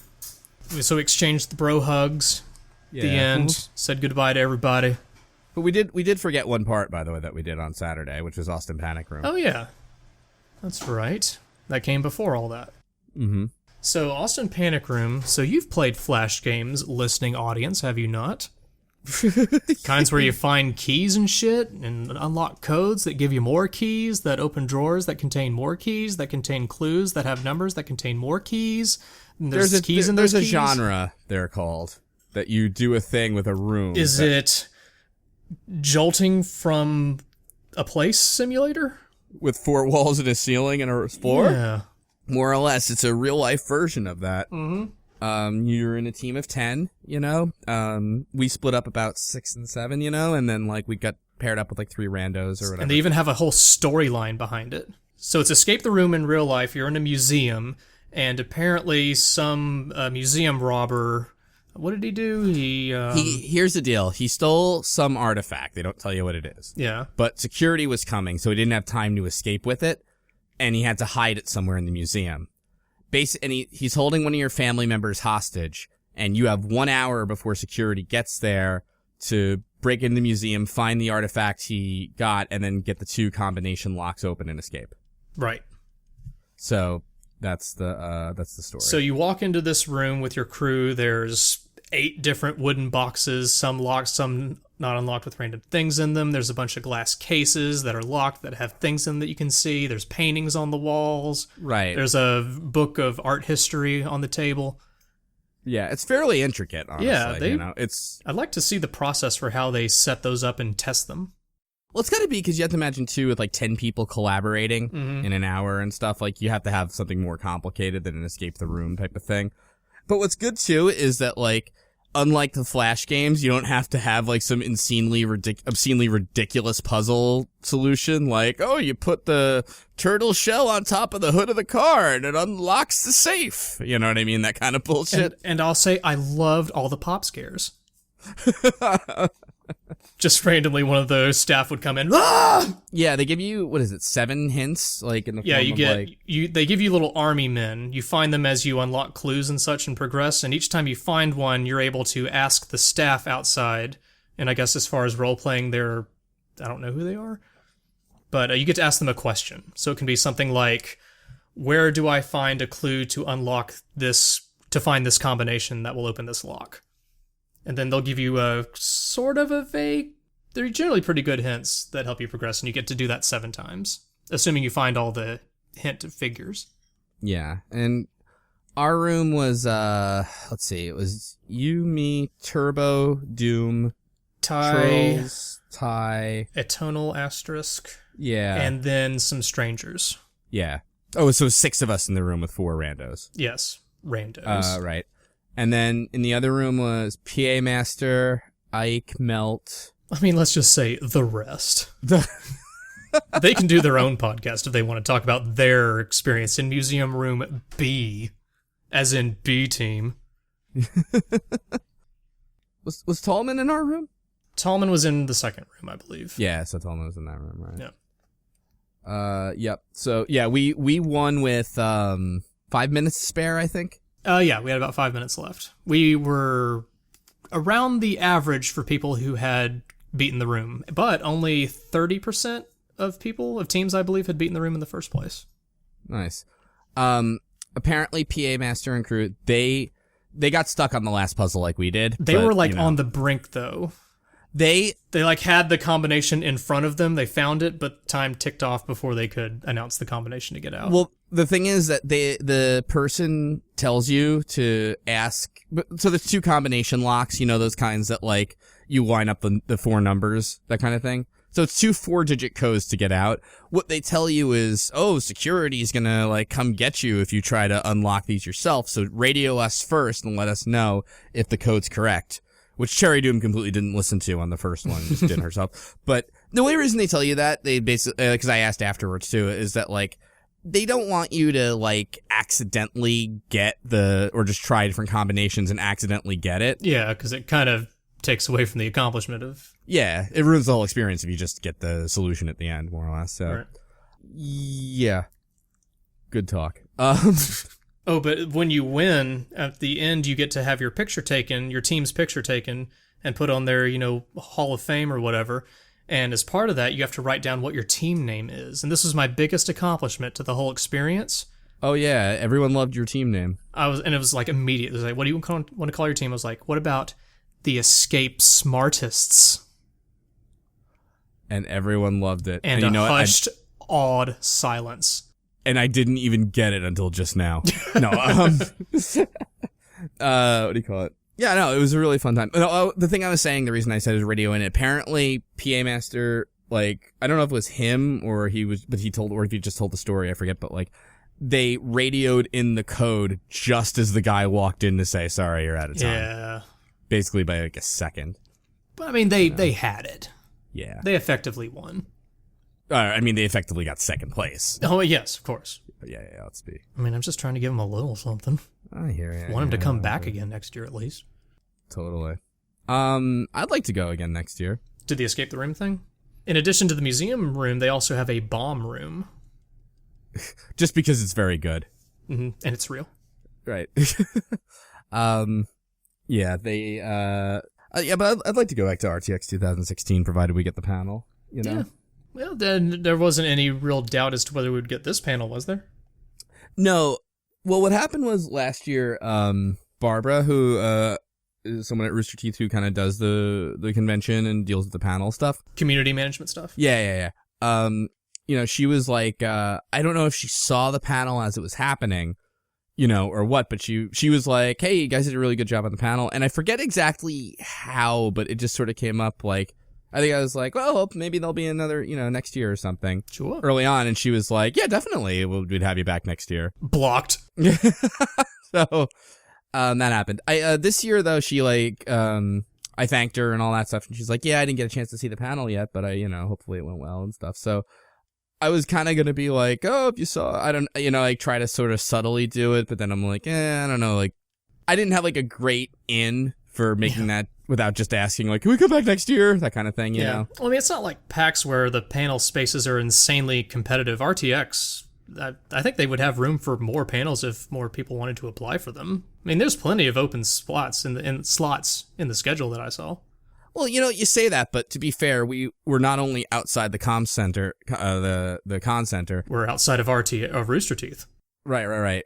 So we exchanged the bro hugs. Yeah. The end. Said goodbye to everybody. But we did forget one part, by the way, that we did on Saturday, which was Austin Panic Room. Oh, yeah. That's right. That came before all that. Mm-hmm. So, Austin Panic Room. So, you've played Flash games, listening audience, have you not? Kinds where you find keys and shit, and unlock codes that give you more keys, that open drawers that contain more keys, that contain clues that have numbers that contain more keys. And there's a genre, they're called, that you do a thing with a room. Is it jolting from a place simulator? With 4 walls and a ceiling and a floor? Yeah. More or less. It's a real-life version of that. Mm-hmm. You're in a team of 10, you know? We split up about 6 and 7, you know? And then, like, we got paired up with, like, 3 randos or whatever. And they even have a whole storyline behind it. So it's escape the room in real life. You're in a museum, and apparently some museum robber... What did he do? Here's the deal. He stole some artifact. They don't tell you what it is. Yeah. But security was coming, so he didn't have time to escape with it, and he had to hide it somewhere in the museum. And he's holding one of your family members hostage, and you have 1 hour before security gets there to break into the museum, find the artifact he got, and then get the 2 combination locks open and escape. Right. So that's the story. So you walk into this room with your crew. There's 8 different wooden boxes, some locked, some not unlocked with random things in them. There's a bunch of glass cases that are locked that have things in that you can see. There's paintings on the walls. Right. There's a book of art history on the table. Yeah, it's fairly intricate, honestly. Yeah, you know, I'd like to see the process for how they set those up and test them. Well, it's got to be because you have to imagine, too, with like 10 people collaborating in an hour and stuff, like you have to have something more complicated than an escape the room type of thing. But what's good, too, is that, like, unlike the Flash games, you don't have to have, like, some obscenely ridiculous puzzle solution, like, oh, you put the turtle shell on top of the hood of the car and it unlocks the safe. You know what I mean? That kind of bullshit. And I'll say I loved all the pop scares. Just randomly, one of those staff would come in. Ah! Yeah, they give you, what is it, 7 hints? Like in the yeah, form you of get like... they give you little army men. You find them as you unlock clues and such and progress. And each time you find one, you're able to ask the staff outside. And I guess as far as role playing, I don't know who they are, but you get to ask them a question. So it can be something like, "Where do I find a clue to unlock this? To find this combination that will open this lock?" And then they'll give you a sort of a vague... They're generally pretty good hints that help you progress, and you get to do that 7 times, assuming you find all the hint figures. Yeah, and our room was, let's see, it was you, me, Turbo, Doom, Trolls, Ty... Atonal asterisk. Yeah. And then some strangers. Yeah. Oh, so 6 of us in the room with 4 randos. Yes, randos. Right. And then in the other room was PA Master, Ike, Melt. I mean, let's just say the rest. They can do their own podcast if they want to talk about their experience in Museum Room B, as in B Team. Was Tallman in our room? Tallman was in the second room, I believe. Yeah, so Tallman was in that room, right? Yeah. Yep. So, yeah, we won with 5 minutes to spare, I think. Yeah, we had about 5 minutes left. We were around the average for people who had beaten the room, but only 30% of teams, I believe, had beaten the room in the first place. Nice. Apparently, PA Master and crew, they got stuck on the last puzzle like we did. They were, like, on the brink, though. They like had the combination in front of them. They found it, but time ticked off before they could announce the combination to get out. Well, the thing is that the person tells you to ask. So there's 2 combination locks, those kinds that like you line up the 4 numbers, that kind of thing. So it's 2 4-digit codes to get out. What they tell you is, security is gonna like come get you if you try to unlock these yourself. So radio us first and let us know if the code's correct. Which Cherry Doom completely didn't listen to on the first one, just did herself. But the only reason they tell you that, they basically, because I asked afterwards too, is that like, they don't want you to like accidentally get or just try different combinations and accidentally get it. Yeah, because it kind of takes away from the accomplishment of... Yeah, it ruins the whole experience if you just get the solution at the end, more or less. So, right. Yeah. Good talk. Oh, but when you win, at the end, you get to have your picture taken, your team's picture taken, and put on their, Hall of Fame or whatever. And as part of that, you have to write down what your team name is. And this was my biggest accomplishment to the whole experience. Oh, yeah. Everyone loved your team name. And it was like immediate. It was like, what do you want to call your team? I was like, what about the Escape Smartists? And everyone loved it. And hushed, awed silence. And I didn't even get it until just now. No, what do you call it? Yeah, no, it was a really fun time. The thing I was saying, the reason I said is radio in it. Apparently, PA Master, like, I don't know if it was him or if he just told the story, I forget, but like, they radioed in the code just as the guy walked in to say, sorry, you're out of time. Yeah. Basically by like a second. But I mean, they had it. Yeah. They effectively won. They effectively got second place. Oh, yes, of course. Yeah, let's be. I mean, I'm just trying to give him a little something. I hear you. Want him to come back again next year, at least. Totally. I'd like to go again next year. To the Escape the Room thing? In addition to the museum room, they also have a bomb room. Just because it's very good. Mm-hmm. And it's real. Right. Yeah, but I'd like to go back to RTX 2016, provided we get the panel, Yeah. Well, then there wasn't any real doubt as to whether we would get this panel, was there? No. Well, what happened was last year, Barbara, who is someone at Rooster Teeth who kind of does the convention and deals with the panel stuff. Community management stuff? Yeah. She was like, I don't know if she saw the panel as it was happening, or what, but she was like, hey, you guys did a really good job on the panel. And I forget exactly how, but it just sort of came up like, I think I was like, well, maybe there'll be another, next year or something. Sure. Early on, and she was like, yeah, definitely, we'd have you back next year. Blocked. So, that happened. This year, though, she I thanked her and all that stuff, and she's like, yeah, I didn't get a chance to see the panel yet, but hopefully it went well and stuff. So, I was kind of going to be like, oh, if you saw, I don't, try to sort of subtly do it, but then I'm like, I don't know, I didn't have, a great in for making that without just asking, can we come back next year? That kind of thing, you know? Well, I mean, it's not like PAX where the panel spaces are insanely competitive. RTX, I think they would have room for more panels if more people wanted to apply for them. I mean, there's plenty of open slots in the schedule that I saw. Well, you say that, but to be fair, we're not only outside the comm center, the con center. We're outside of Rooster Teeth. Right.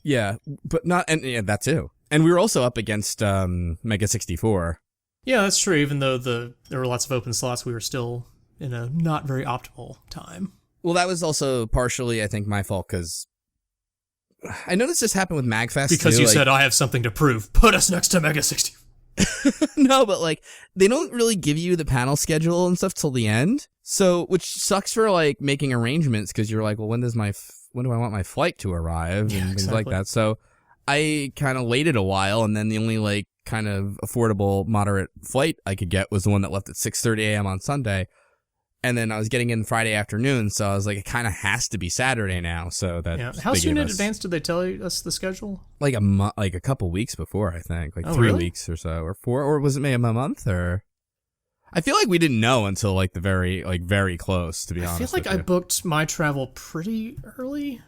Yeah, but not, and yeah, that too. And we were also up against Mega 64. Yeah, that's true. Even though there were lots of open slots, we were still in a not very optimal time. Well, that was also partially, I think, my fault, because I noticed this happened with MagFest, because too, you said, I have something to prove. Put us next to Mega 64. No, but they don't really give you the panel schedule and stuff till the end. So, which sucks for making arrangements, because you're like, well, when do I want my flight to arrive and things like that. So I kind of waited a while, and then the only kind of affordable moderate flight I could get was the one that left at 6:30 a.m. on Sunday. And then I was getting in Friday afternoon, so I was like, it kind of has to be Saturday now. So that How soon in advance did they tell us the schedule? Like a couple weeks before, I think, 3 weeks or so, or 4, or was it maybe a month? Or I feel like we didn't know until the very close. To be honest, I feel like I booked my travel pretty early,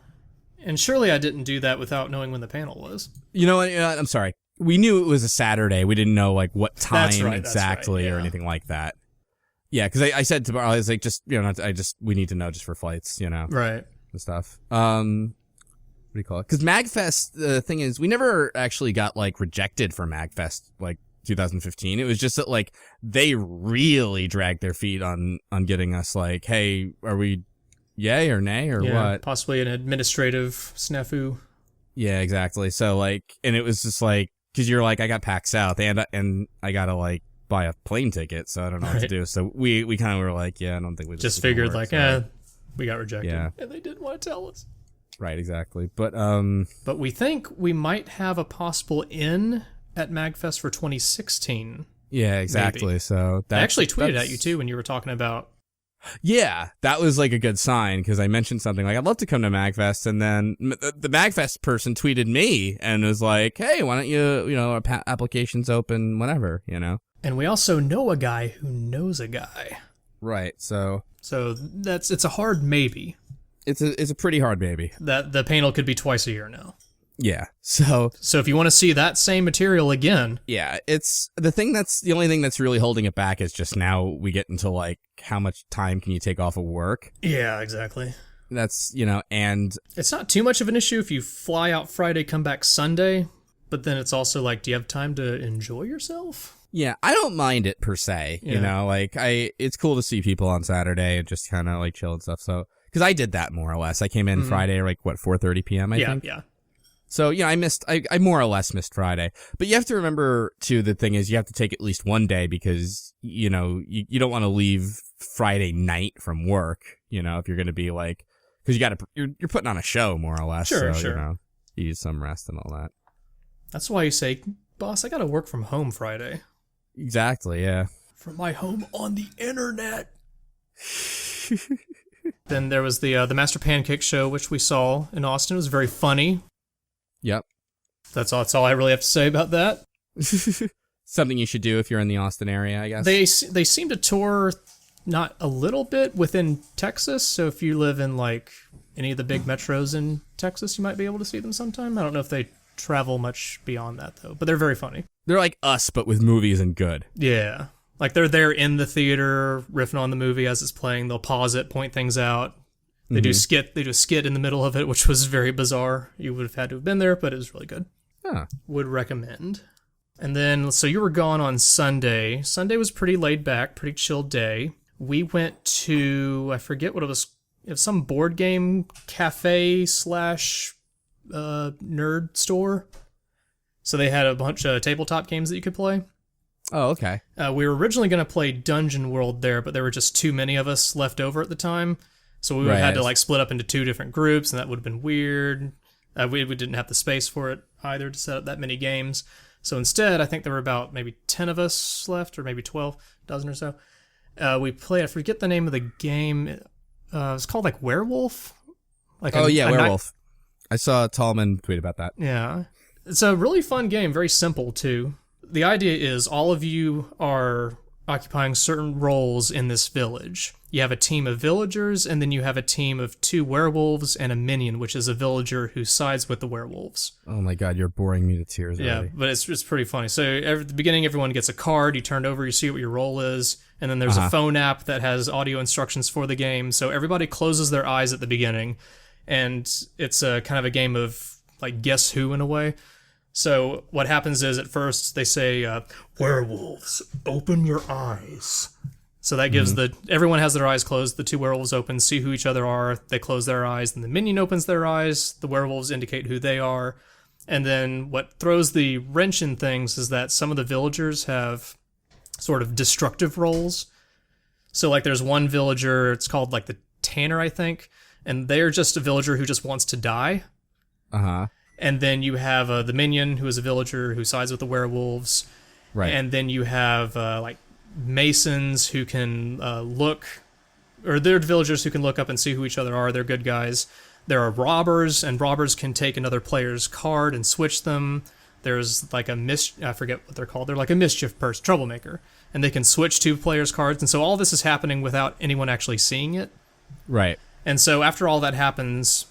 and surely I didn't do that without knowing when the panel was. You know what? I'm sorry. We knew it was a Saturday. We didn't know what time exactly or anything like that. Yeah, because I said to Bar, I was like, we need to know just for flights, right, and stuff. What do you call it? Because MagFest, the thing is, we never actually got rejected for MagFest 2015. It was just that like they really dragged their feet on getting us like, hey, are we yay or nay or what? Possibly an administrative snafu. Yeah, exactly. So like, and it was just like, because you're like, I got PAX South and I gotta like buy a plane ticket, so I don't know what to do. So we kind of were like, yeah, I don't think we just figured like, we got rejected. Yeah. And they didn't want to tell us. Right, exactly. But we think we might have a possible in at MagFest for 2016. Yeah, exactly. Maybe. So I actually tweeted at you too when you were talking about. Yeah, that was like a good sign because I mentioned something like I'd love to come to MagFest, and then the MagFest person tweeted me and was like, "Hey, why don't you our application's open whenever, you know?" And we also know a guy who knows a guy. Right. So it's a hard maybe. It's a pretty hard maybe. That the panel could be twice a year now. Yeah. So if you want to see that same material again. Yeah, it's the only thing that's really holding it back is just now we get into like how much time can you take off of work? Yeah, exactly. That's, and it's not too much of an issue if you fly out Friday, come back Sunday, but then it's also like, do you have time to enjoy yourself? Yeah, I don't mind it per se, like it's cool to see people on Saturday and just kind of like chill and stuff. So, because I did that more or less. I came in Friday, like 4:30 p.m. I think. Yeah. So, I more or less missed Friday. But you have to remember, too, the thing is you have to take at least one day because, you don't want to leave Friday night from work, if you're going to be like, because you're putting on a show more or less. Sure. You need some rest and all that. That's why you say, boss, I got to work from home Friday. Exactly, yeah. From my home on the internet. Then there was the Master Pancake Show, which we saw in Austin. It was very funny. Yep. That's all I really have to say about that. Something you should do if you're in the Austin area, I guess. They seem to tour not a little bit within Texas, so if you live in like any of the big metros in Texas, you might be able to see them sometime. I don't know if they travel much beyond that though, but they're very funny. They're like us, but with movies and good. Yeah. Like they're there in the theater, riffing on the movie as it's playing. They'll pause it, point things out. They do a skit in the middle of it, which was very bizarre. You would have had to have been there, but it was really good. Huh. Would recommend. And then, so you were gone on Sunday. Sunday was pretty laid back, pretty chill day. We went to, I forget what it was some board game cafe / nerd store. So they had a bunch of tabletop games that you could play. Oh, okay. We were originally going to play Dungeon World there, but there were just too many of us left over at the time. So we had to like split up into 2 different groups, and that would have been weird. We didn't have the space for it either to set up that many games. So instead, I think there were about maybe 10 of us left, or maybe 12, dozen or so. We played, I forget the name of the game. It was called like Werewolf. Werewolf. I saw Tallman tweet about that. Yeah. It's a really fun game, very simple too. The idea is all of you are occupying certain roles in this village. You have a team of villagers, and then you have a team of 2 werewolves and a minion, which is a villager who sides with the werewolves. Oh my god, you're boring me to tears already. Yeah, but it's pretty funny. So at the beginning, everyone gets a card. You turn it over, you see what your role is, and then there's a phone app that has audio instructions for the game. So everybody closes their eyes at the beginning, and it's a kind of a game of like Guess Who in a way. So what happens is at first they say, werewolves, open your eyes. So that gives everyone has their eyes closed, the 2 werewolves open, see who each other are, they close their eyes, then the minion opens their eyes, the werewolves indicate who they are, and then what throws the wrench in things is that some of the villagers have sort of destructive roles. So like there's one villager, it's called like the Tanner, I think, and they're just a villager who just wants to die. Uh-huh. And then you have the minion, who is a villager who sides with the werewolves. Right. And then you have like masons who can look, or they're villagers who can look up and see who each other are. They're good guys. There are robbers, and robbers can take another player's card and switch them. There's like I forget what they're called. They're like a mischief person, troublemaker, and they can switch 2 players' cards. And so all this is happening without anyone actually seeing it. Right. And so after all that happens,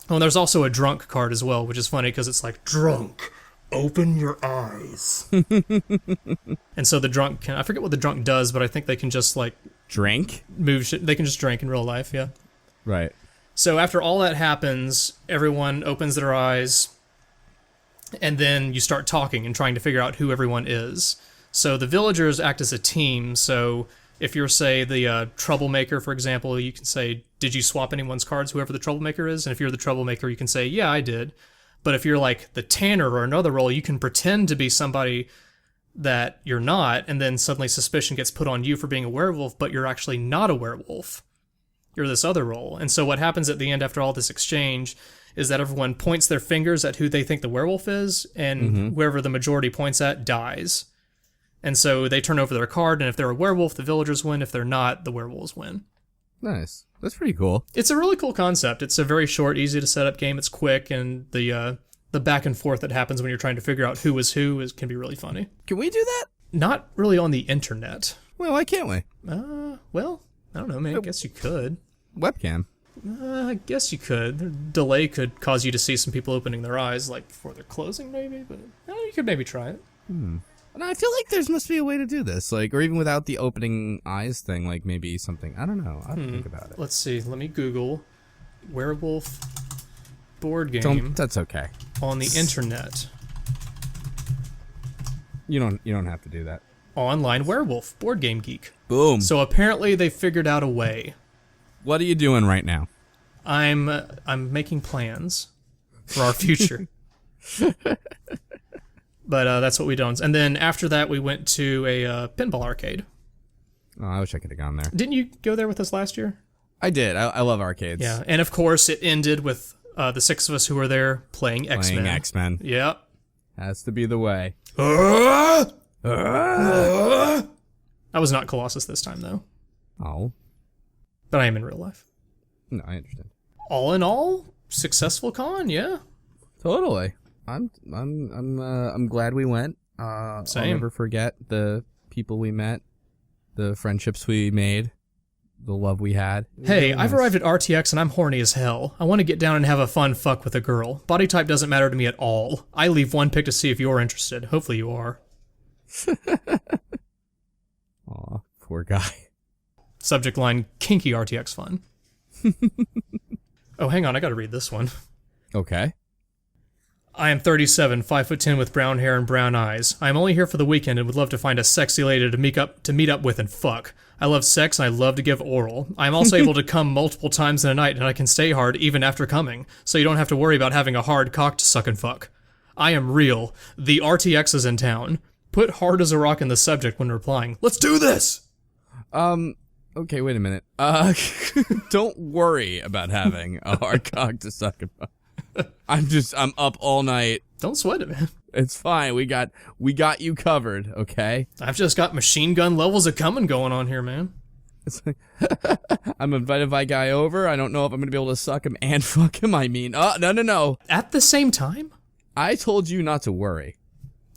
there's also a drunk card as well, which is funny because it's like, drunk, open your eyes. And so the drunk can, I forget what the drunk does, but I think they can just like drink, move shit. They can just drink in real life. Yeah. Right. So after all that happens, everyone opens their eyes, and then you start talking and trying to figure out who everyone is. So the villagers act as a team, so if you're, say, the troublemaker, for example, you can say, did you swap anyone's cards, whoever the troublemaker is? And if you're the troublemaker, you can say, yeah, I did. But if you're like the tanner or another role, you can pretend to be somebody that you're not, and then suddenly suspicion gets put on you for being a werewolf, but you're actually not a werewolf. You're this other role. And so what happens at the end after all this exchange is that everyone points their fingers at who they think the werewolf is, and whoever the majority points at dies. And so they turn over their card, and if they're a werewolf, the villagers win. If they're not, the werewolves win. Nice. That's pretty cool. It's a really cool concept. It's a very short, easy to set up game. It's quick, and the back and forth that happens when you're trying to figure out who is who can be really funny. Can we do that? Not really on the internet. Well, why can't we? Well, I don't know, man. I guess you could. Webcam. I guess you could. The delay could cause you to see some people opening their eyes, like, before they're closing, maybe, but you could maybe try it. And I feel like there must be a way to do this, like, or even without the opening eyes thing, like maybe something. I don't know. I don't think about it. Let's see. Let me Google werewolf board game. That's okay. On the internet. You don't have to do that. Online werewolf board game geek. Boom. So apparently they figured out a way. What are you doing right now? I'm making plans for our future. But that's what we done. And then after that, we went to a pinball arcade. Oh, I wish I could have gone there. Didn't you go there with us last year? I did. I love arcades. Yeah, and of course it ended with the six of us who were there playing X-Men. Playing X-Men. Yep. Has to be the way. I was not Colossus this time, though. Oh. But I am in real life. No, I understand. All in all, successful con, yeah. Totally. I'm glad we went. I'll never forget the people we met, the friendships we made, the love we had. Hey, I've arrived at RTX and I'm horny as hell. I want to get down and have a fun fuck with a girl. Body type doesn't matter to me at all. I leave one pic to see if you're interested. Hopefully you are. Aw, poor guy. Subject line, kinky RTX fun. Oh, hang on, I gotta read this one. Okay. I am 37, 5'10" with brown hair and brown eyes. I am only here for the weekend and would love to find a sexy lady to meet up with and fuck. I love sex and I love to give oral. I am also able to come multiple times in a night and I can stay hard even after coming, so you don't have to worry about having a hard cock to suck and fuck. I am real. The RTX is in town. Put hard as a rock in the subject when replying. Let's do this! Okay, wait a minute. Don't worry about having a hard cock to suck and fuck. I'm up all night. Don't sweat it, man. It's fine. We got you covered, okay? I've just got machine gun levels of coming going on here, man. It's like, I'm invited my guy over. I don't know if I'm going to be able to suck him and fuck him. I mean, no. At the same time? I told you not to worry.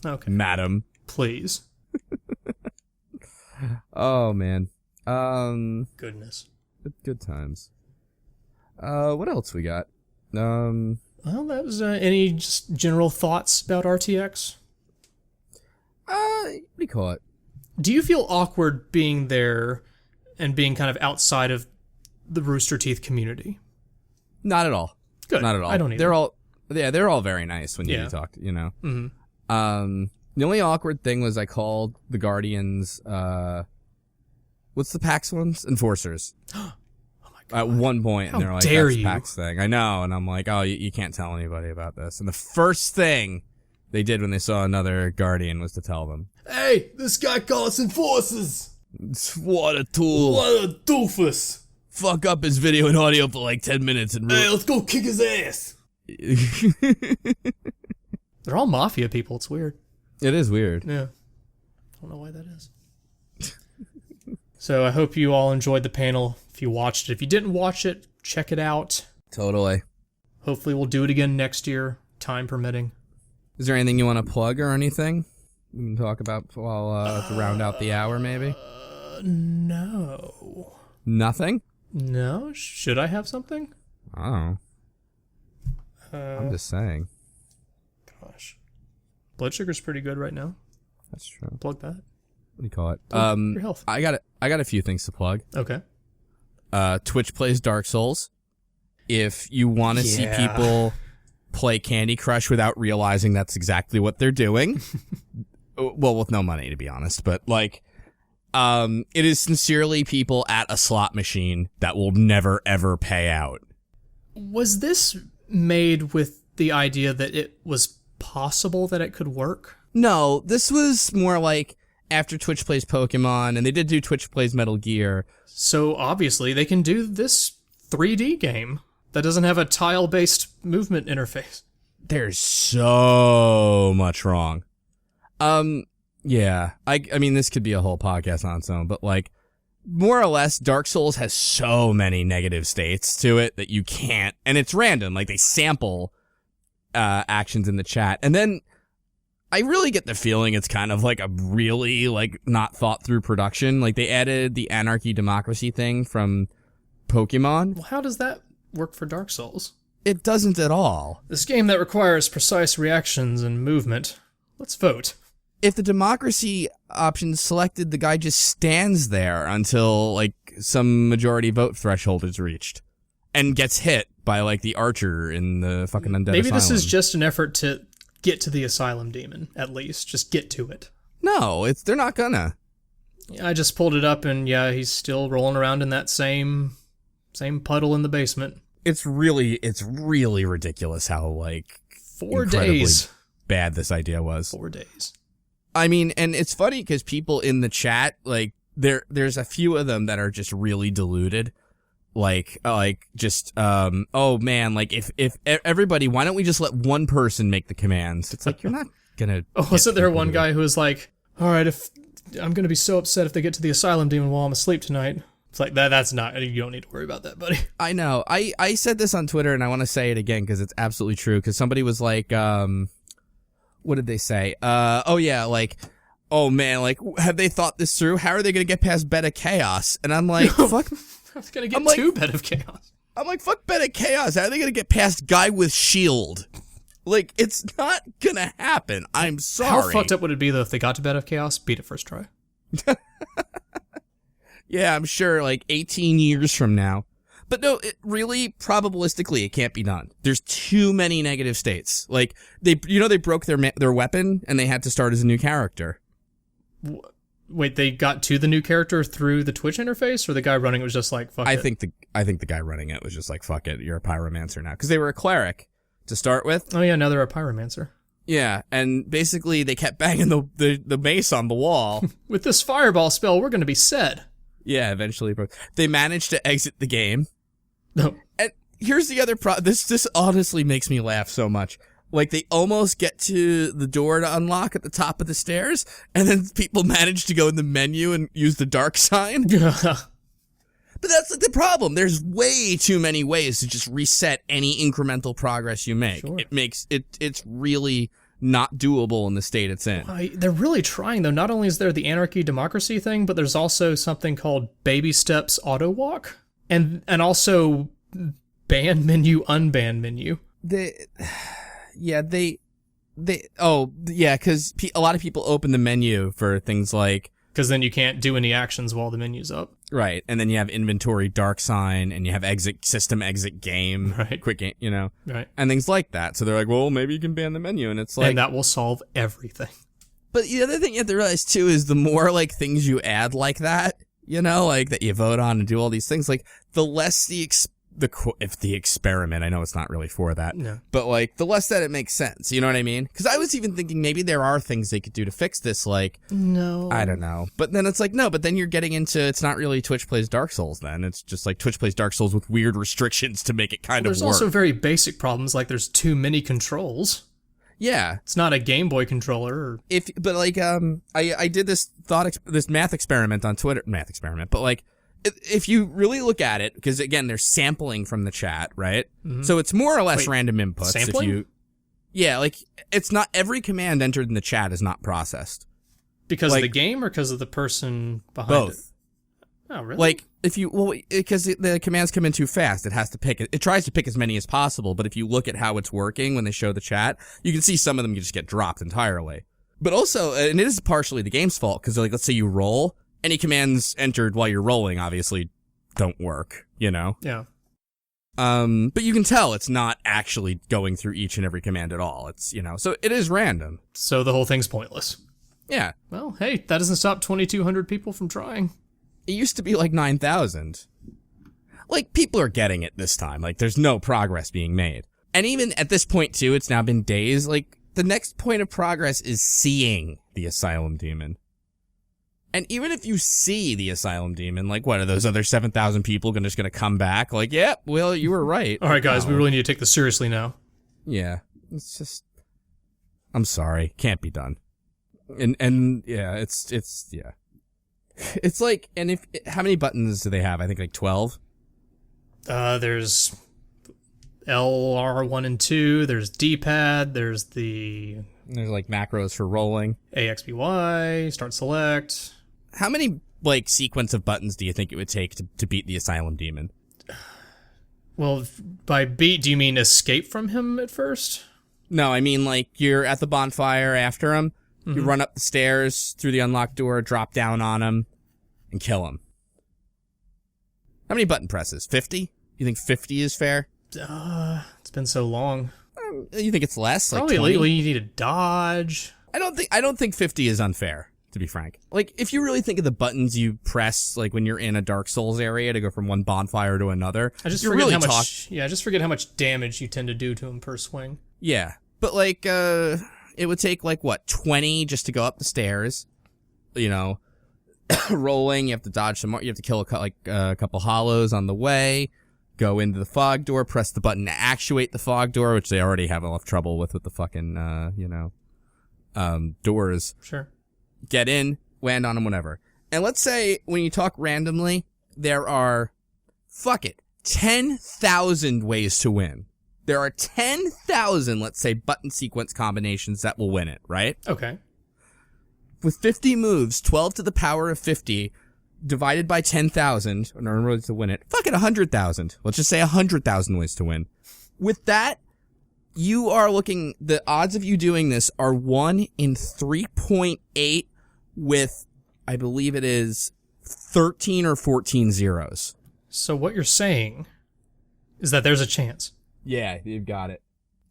Okay. Madam. Please. Oh, man. Goodness. Good times. What else we got? Well, that was any just general thoughts about RTX? What do you call it? Do you feel awkward being there and being kind of outside of the Rooster Teeth community? Not at all. Good. Not at all. I don't either. They're all very nice when you talk, you know. Mm-hmm. The only awkward thing was I called the Guardians, what's the PAX ones? Enforcers. At one point, and they're like, dare that's you. PAX thing. I know, and I'm like, oh, you can't tell anybody about this. And the first thing they did when they saw another Guardian was to tell them, hey, this guy called us enforcers. What a tool. What a doofus. Fuck up his video and audio for like 10 minutes and hey, let's go kick his ass. They're all mafia people. It's weird. It is weird. Yeah. I don't know why that is. So I hope you all enjoyed the panel if you watched it. If you didn't watch it, check it out. Totally. Hopefully we'll do it again next year, time permitting. Is there anything you want to plug or anything we can talk about while to round out the hour, maybe? No. Nothing? No? Should I have something? I don't know. I'm just saying. Gosh. Blood sugar's pretty good right now. That's true. Plug that. What do you call it? Your health. I got a few things to plug. Okay. Twitch plays Dark Souls. If you want to see people play Candy Crush without realizing that's exactly what they're doing. Well, with no money, to be honest, but like, it is sincerely people at a slot machine that will never ever pay out. Was this made with the idea that it was possible that it could work? No, this was more like after Twitch plays Pokemon, and they did do Twitch plays Metal Gear. So obviously they can do this 3D game that doesn't have a tile-based movement interface. There's so much wrong. Yeah, I mean, this could be a whole podcast on its own, but like, more or less, Dark Souls has so many negative states to it that you can't, and it's random, like they sample, actions in the chat, and then I really get the feeling it's kind of like a really, like, not thought through production. Like, they added the anarchy democracy thing from Pokemon. Well, how does that work for Dark Souls? It doesn't at all. This game that requires precise reactions and movement. Let's vote. If the democracy option is selected, the guy just stands there until, like, some majority vote threshold is reached. And gets hit by, like, the archer in the fucking undead Maybe asylum. this is just an effort to get to the asylum demon, at least. Just get to it. No, they're not gonna. I just pulled it up, and yeah, he's still rolling around in that same puddle in the basement. It's really ridiculous how, like, 4 incredibly days. bad this idea was. 4 days. I mean, and it's funny because people in the chat, like, there's a few of them that are just really deluded. Like just, oh man, like, if everybody, why don't we just let one person make the commands? It's like, you're not gonna... Oh, wasn't there one guy who was like, all right, if I'm gonna be so upset if they get to the asylum demon while I'm asleep tonight. It's like, that's not, you don't need to worry about that, buddy. I know. I said this on Twitter, and I want to say it again because it's absolutely true, because somebody was like, what did they say? Oh yeah, like, oh man, like, have they thought this through? How are they gonna get past Beta Chaos? And I'm like, fuck... I was gonna get two Bed of Chaos. I'm like, fuck Beta Chaos. How are they gonna get past Guy with Shield? Like, it's not gonna happen. I'm sorry. How fucked up would it be, though, if they got to Bed of Chaos, beat it first try? Yeah, I'm sure, like, 18 years from now. But no, it really, probabilistically, it can't be done. There's too many negative states. Like, they broke their weapon, and they had to start as a new character. Wait, they got to the new character through the Twitch interface, or the guy running it was just like, fuck it? I think the guy running it was just like, fuck it, you're a pyromancer now. Because they were a cleric to start with. Oh yeah, now they're a pyromancer. Yeah, and basically they kept banging the mace on the wall. With this fireball spell, we're going to be set. Yeah, eventually. They managed to exit the game. No. And here's the other this honestly makes me laugh so much. Like, they almost get to the door to unlock at the top of the stairs, and then people manage to go in the menu and use the dark sign. But that's like the problem. There's way too many ways to just reset any incremental progress you make. Sure. It makes it's really not doable in the state it's in. They're really trying, though. Not only is there the anarchy democracy thing, but there's also something called baby steps auto walk, and also ban menu, unban menu. Because a lot of people open the menu for things like... Because then you can't do any actions while the menu's up. Right, and then you have inventory dark sign, and you have system exit game, right. Quick game, right, and things like that. So they're like, well, maybe you can ban the menu, and it's like... And that will solve everything. But the other thing you have to realize, too, is the more, like, things you add like that, like, that you vote on and do all these things, like, the less if the experiment, I know it's not really for that, no. But, like, the less that it makes sense, you know what I mean? Because I was even thinking maybe there are things they could do to fix this, like... No. I don't know. But then it's like, no, but then you're getting into, it's not really Twitch plays Dark Souls then. It's just like Twitch plays Dark Souls with weird restrictions to make it kind of work. There's also very basic problems, like there's too many controls. Yeah. It's not a Game Boy controller. But like, I did this math experiment on Twitter, but like, if you really look at it, because again, they're sampling from the chat, right? Mm-hmm. So it's more or less random inputs. Sampling? Yeah, like, it's not, every command entered in the chat is not processed. Because of the game or because of the person behind both. it? Oh, really? Like, because the commands come in too fast, it has to pick, it tries to pick as many as possible, but if you look at how it's working when they show the chat, you can see some of them just get dropped entirely. But also, and it is partially the game's fault, because like, let's say you roll, any commands entered while you're rolling obviously don't work, Yeah. But you can tell it's not actually going through each and every command at all. It's, so it is random. So the whole thing's pointless. Yeah. Well, hey, that doesn't stop 2,200 people from trying. It used to be like 9,000. Like, people are getting it this time. Like, there's no progress being made. And even at this point, too, it's now been days. Like, the next point of progress is seeing the Asylum Demon. And even if you see the Asylum Demon, like, what, are those other 7,000 people just gonna come back? Like, yeah, well, you were right. All right, guys, we really need to take this seriously now. Yeah. It's just... I'm sorry. Can't be done. And yeah, it's yeah. It's like, and how many buttons do they have? I think like 12? There's LR1 and 2, there's D-pad, there's like macros for rolling. AXBY, start select. How many, like, sequence of buttons do you think it would take to beat the Asylum Demon? Well, by beat, do you mean escape from him at first? No, I mean, like, you're at the bonfire after him, you run up the stairs through the unlocked door, drop down on him, and kill him. How many button presses? 50? You think 50 is fair? It's been so long. You think it's less? Like Probably 20? legally you need to dodge. I don't think 50 is unfair, to be frank. Like, if you really think of the buttons you press, like when you're in a Dark Souls area to go from one bonfire to another, I just you're forget really how much. Yeah, I just forget how much damage you tend to do to him per swing. Yeah, but like, it would take like what 20 just to go up the stairs. Rolling. You have to dodge some more. You have to kill a couple hollows on the way. Go into the fog door. Press the button to actuate the fog door, which they already have enough trouble with the fucking doors. Sure. Get in, land on them, whatever. And let's say when you talk randomly, there are 10,000 ways to win. There are 10,000, let's say, button sequence combinations that will win it, right? Okay. With 50 moves, 12 to the power of 50, divided by 10,000, in order to win it, 100,000. Let's just say 100,000 ways to win. With that, you are looking, the odds of you doing this are 1 in 3.8 with, I believe it is, 13 or 14 zeros. So what you're saying is that there's a chance. Yeah, you've got it.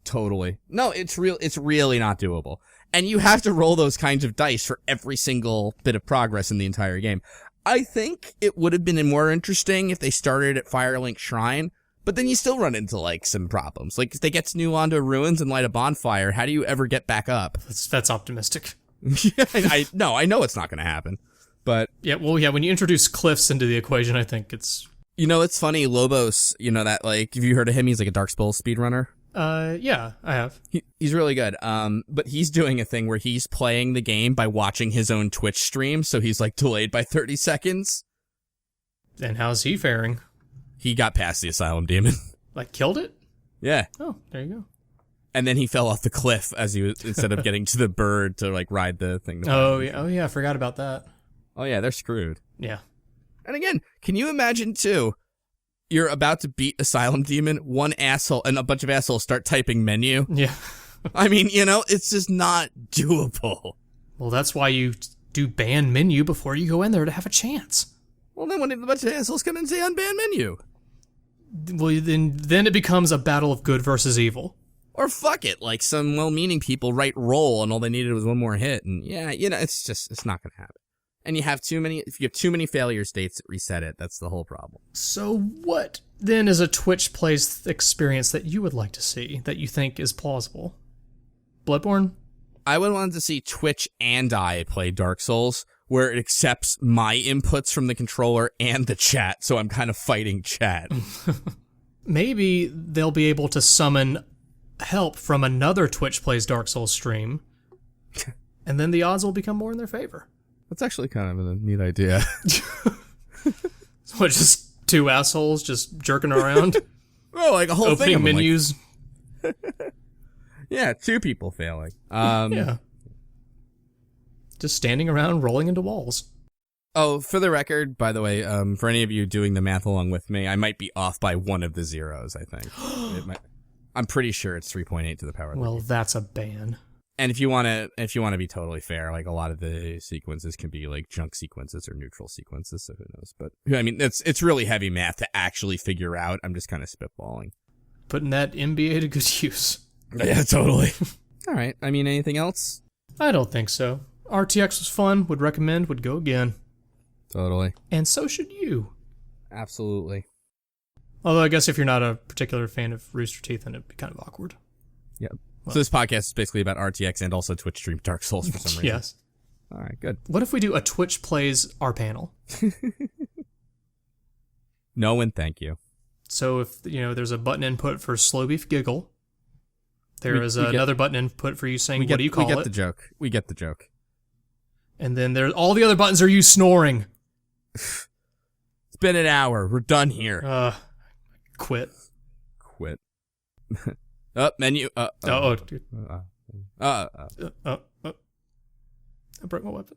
Totally. No, it's really not doable. And you have to roll those kinds of dice for every single bit of progress in the entire game. I think it would have been more interesting if they started at Firelink Shrine, but then you still run into, like, some problems. Like, if they get to New Londo Ruins and light a bonfire, how do you ever get back up? That's optimistic. I know it's not going to happen, but... Yeah, well, yeah, when you introduce cliffs into the equation, I think it's... it's funny, Lobos, that, like, have you heard of him? He's like a Dark Souls speedrunner. Yeah, I have. He's really good. But he's doing a thing where he's playing the game by watching his own Twitch stream, so he's, like, delayed by 30 seconds. And how's he faring? He got past the Asylum Demon. Like, killed it? Yeah. Oh, there you go. And then he fell off the cliff instead of getting to the bird to, like, ride the thing. Oh, yeah, I forgot about that. Oh, yeah, they're screwed. Yeah. And again, can you imagine, too, you're about to beat Asylum Demon, one asshole, and a bunch of assholes start typing menu? Yeah. I mean, it's just not doable. Well, that's why you do ban menu before you go in there to have a chance. Well, then when a bunch of assholes come in and say unban menu. Well, then it becomes a battle of good versus evil. Or fuck it, like some well-meaning people write roll and all they needed was one more hit. And yeah, it's not going to happen. And if you have too many failure states that reset it, that's the whole problem. So what then is a Twitch plays experience that you would like to see, that you think is plausible? Bloodborne? I would want to see Twitch and I play Dark Souls, where it accepts my inputs from the controller and the chat, so I'm kind of fighting chat. Maybe they'll be able to summon help from another Twitch plays Dark Souls stream, and then the odds will become more in their favor. That's actually kind of a neat idea. What, just two assholes just jerking around? Oh, like a whole opening thing. menus. Yeah, two people failing. Yeah. Just standing around rolling into walls. Oh, for the record, by the way, for any of you doing the math along with me, I might be off by one of the zeros, I think. I'm pretty sure it's 3.8 to the power. Well, that's a ban. And if you want to be totally fair, like a lot of the sequences can be like junk sequences or neutral sequences, so who knows? But I mean, it's really heavy math to actually figure out. I'm just kind of spitballing. Putting that MBA to good use. Yeah, totally. All right. I mean, anything else? I don't think so. RTX was fun. Would recommend. Would go again. Totally. And so should you. Absolutely. Although I guess if you're not a particular fan of Rooster Teeth, then it'd be kind of awkward. Yep. Well, so this podcast is basically about RTX and also Twitch stream Dark Souls for some reason. Yes. All right, good. What if we do a Twitch plays our panel? No and thank you. So if there's a button input for Slow Beef Giggle, there is another button input for you saying what do you call it? We get the joke. We get the joke. And then all the other buttons are you snoring. It's been an hour. We're done here. Quit. Menu. Dude. I broke my weapon.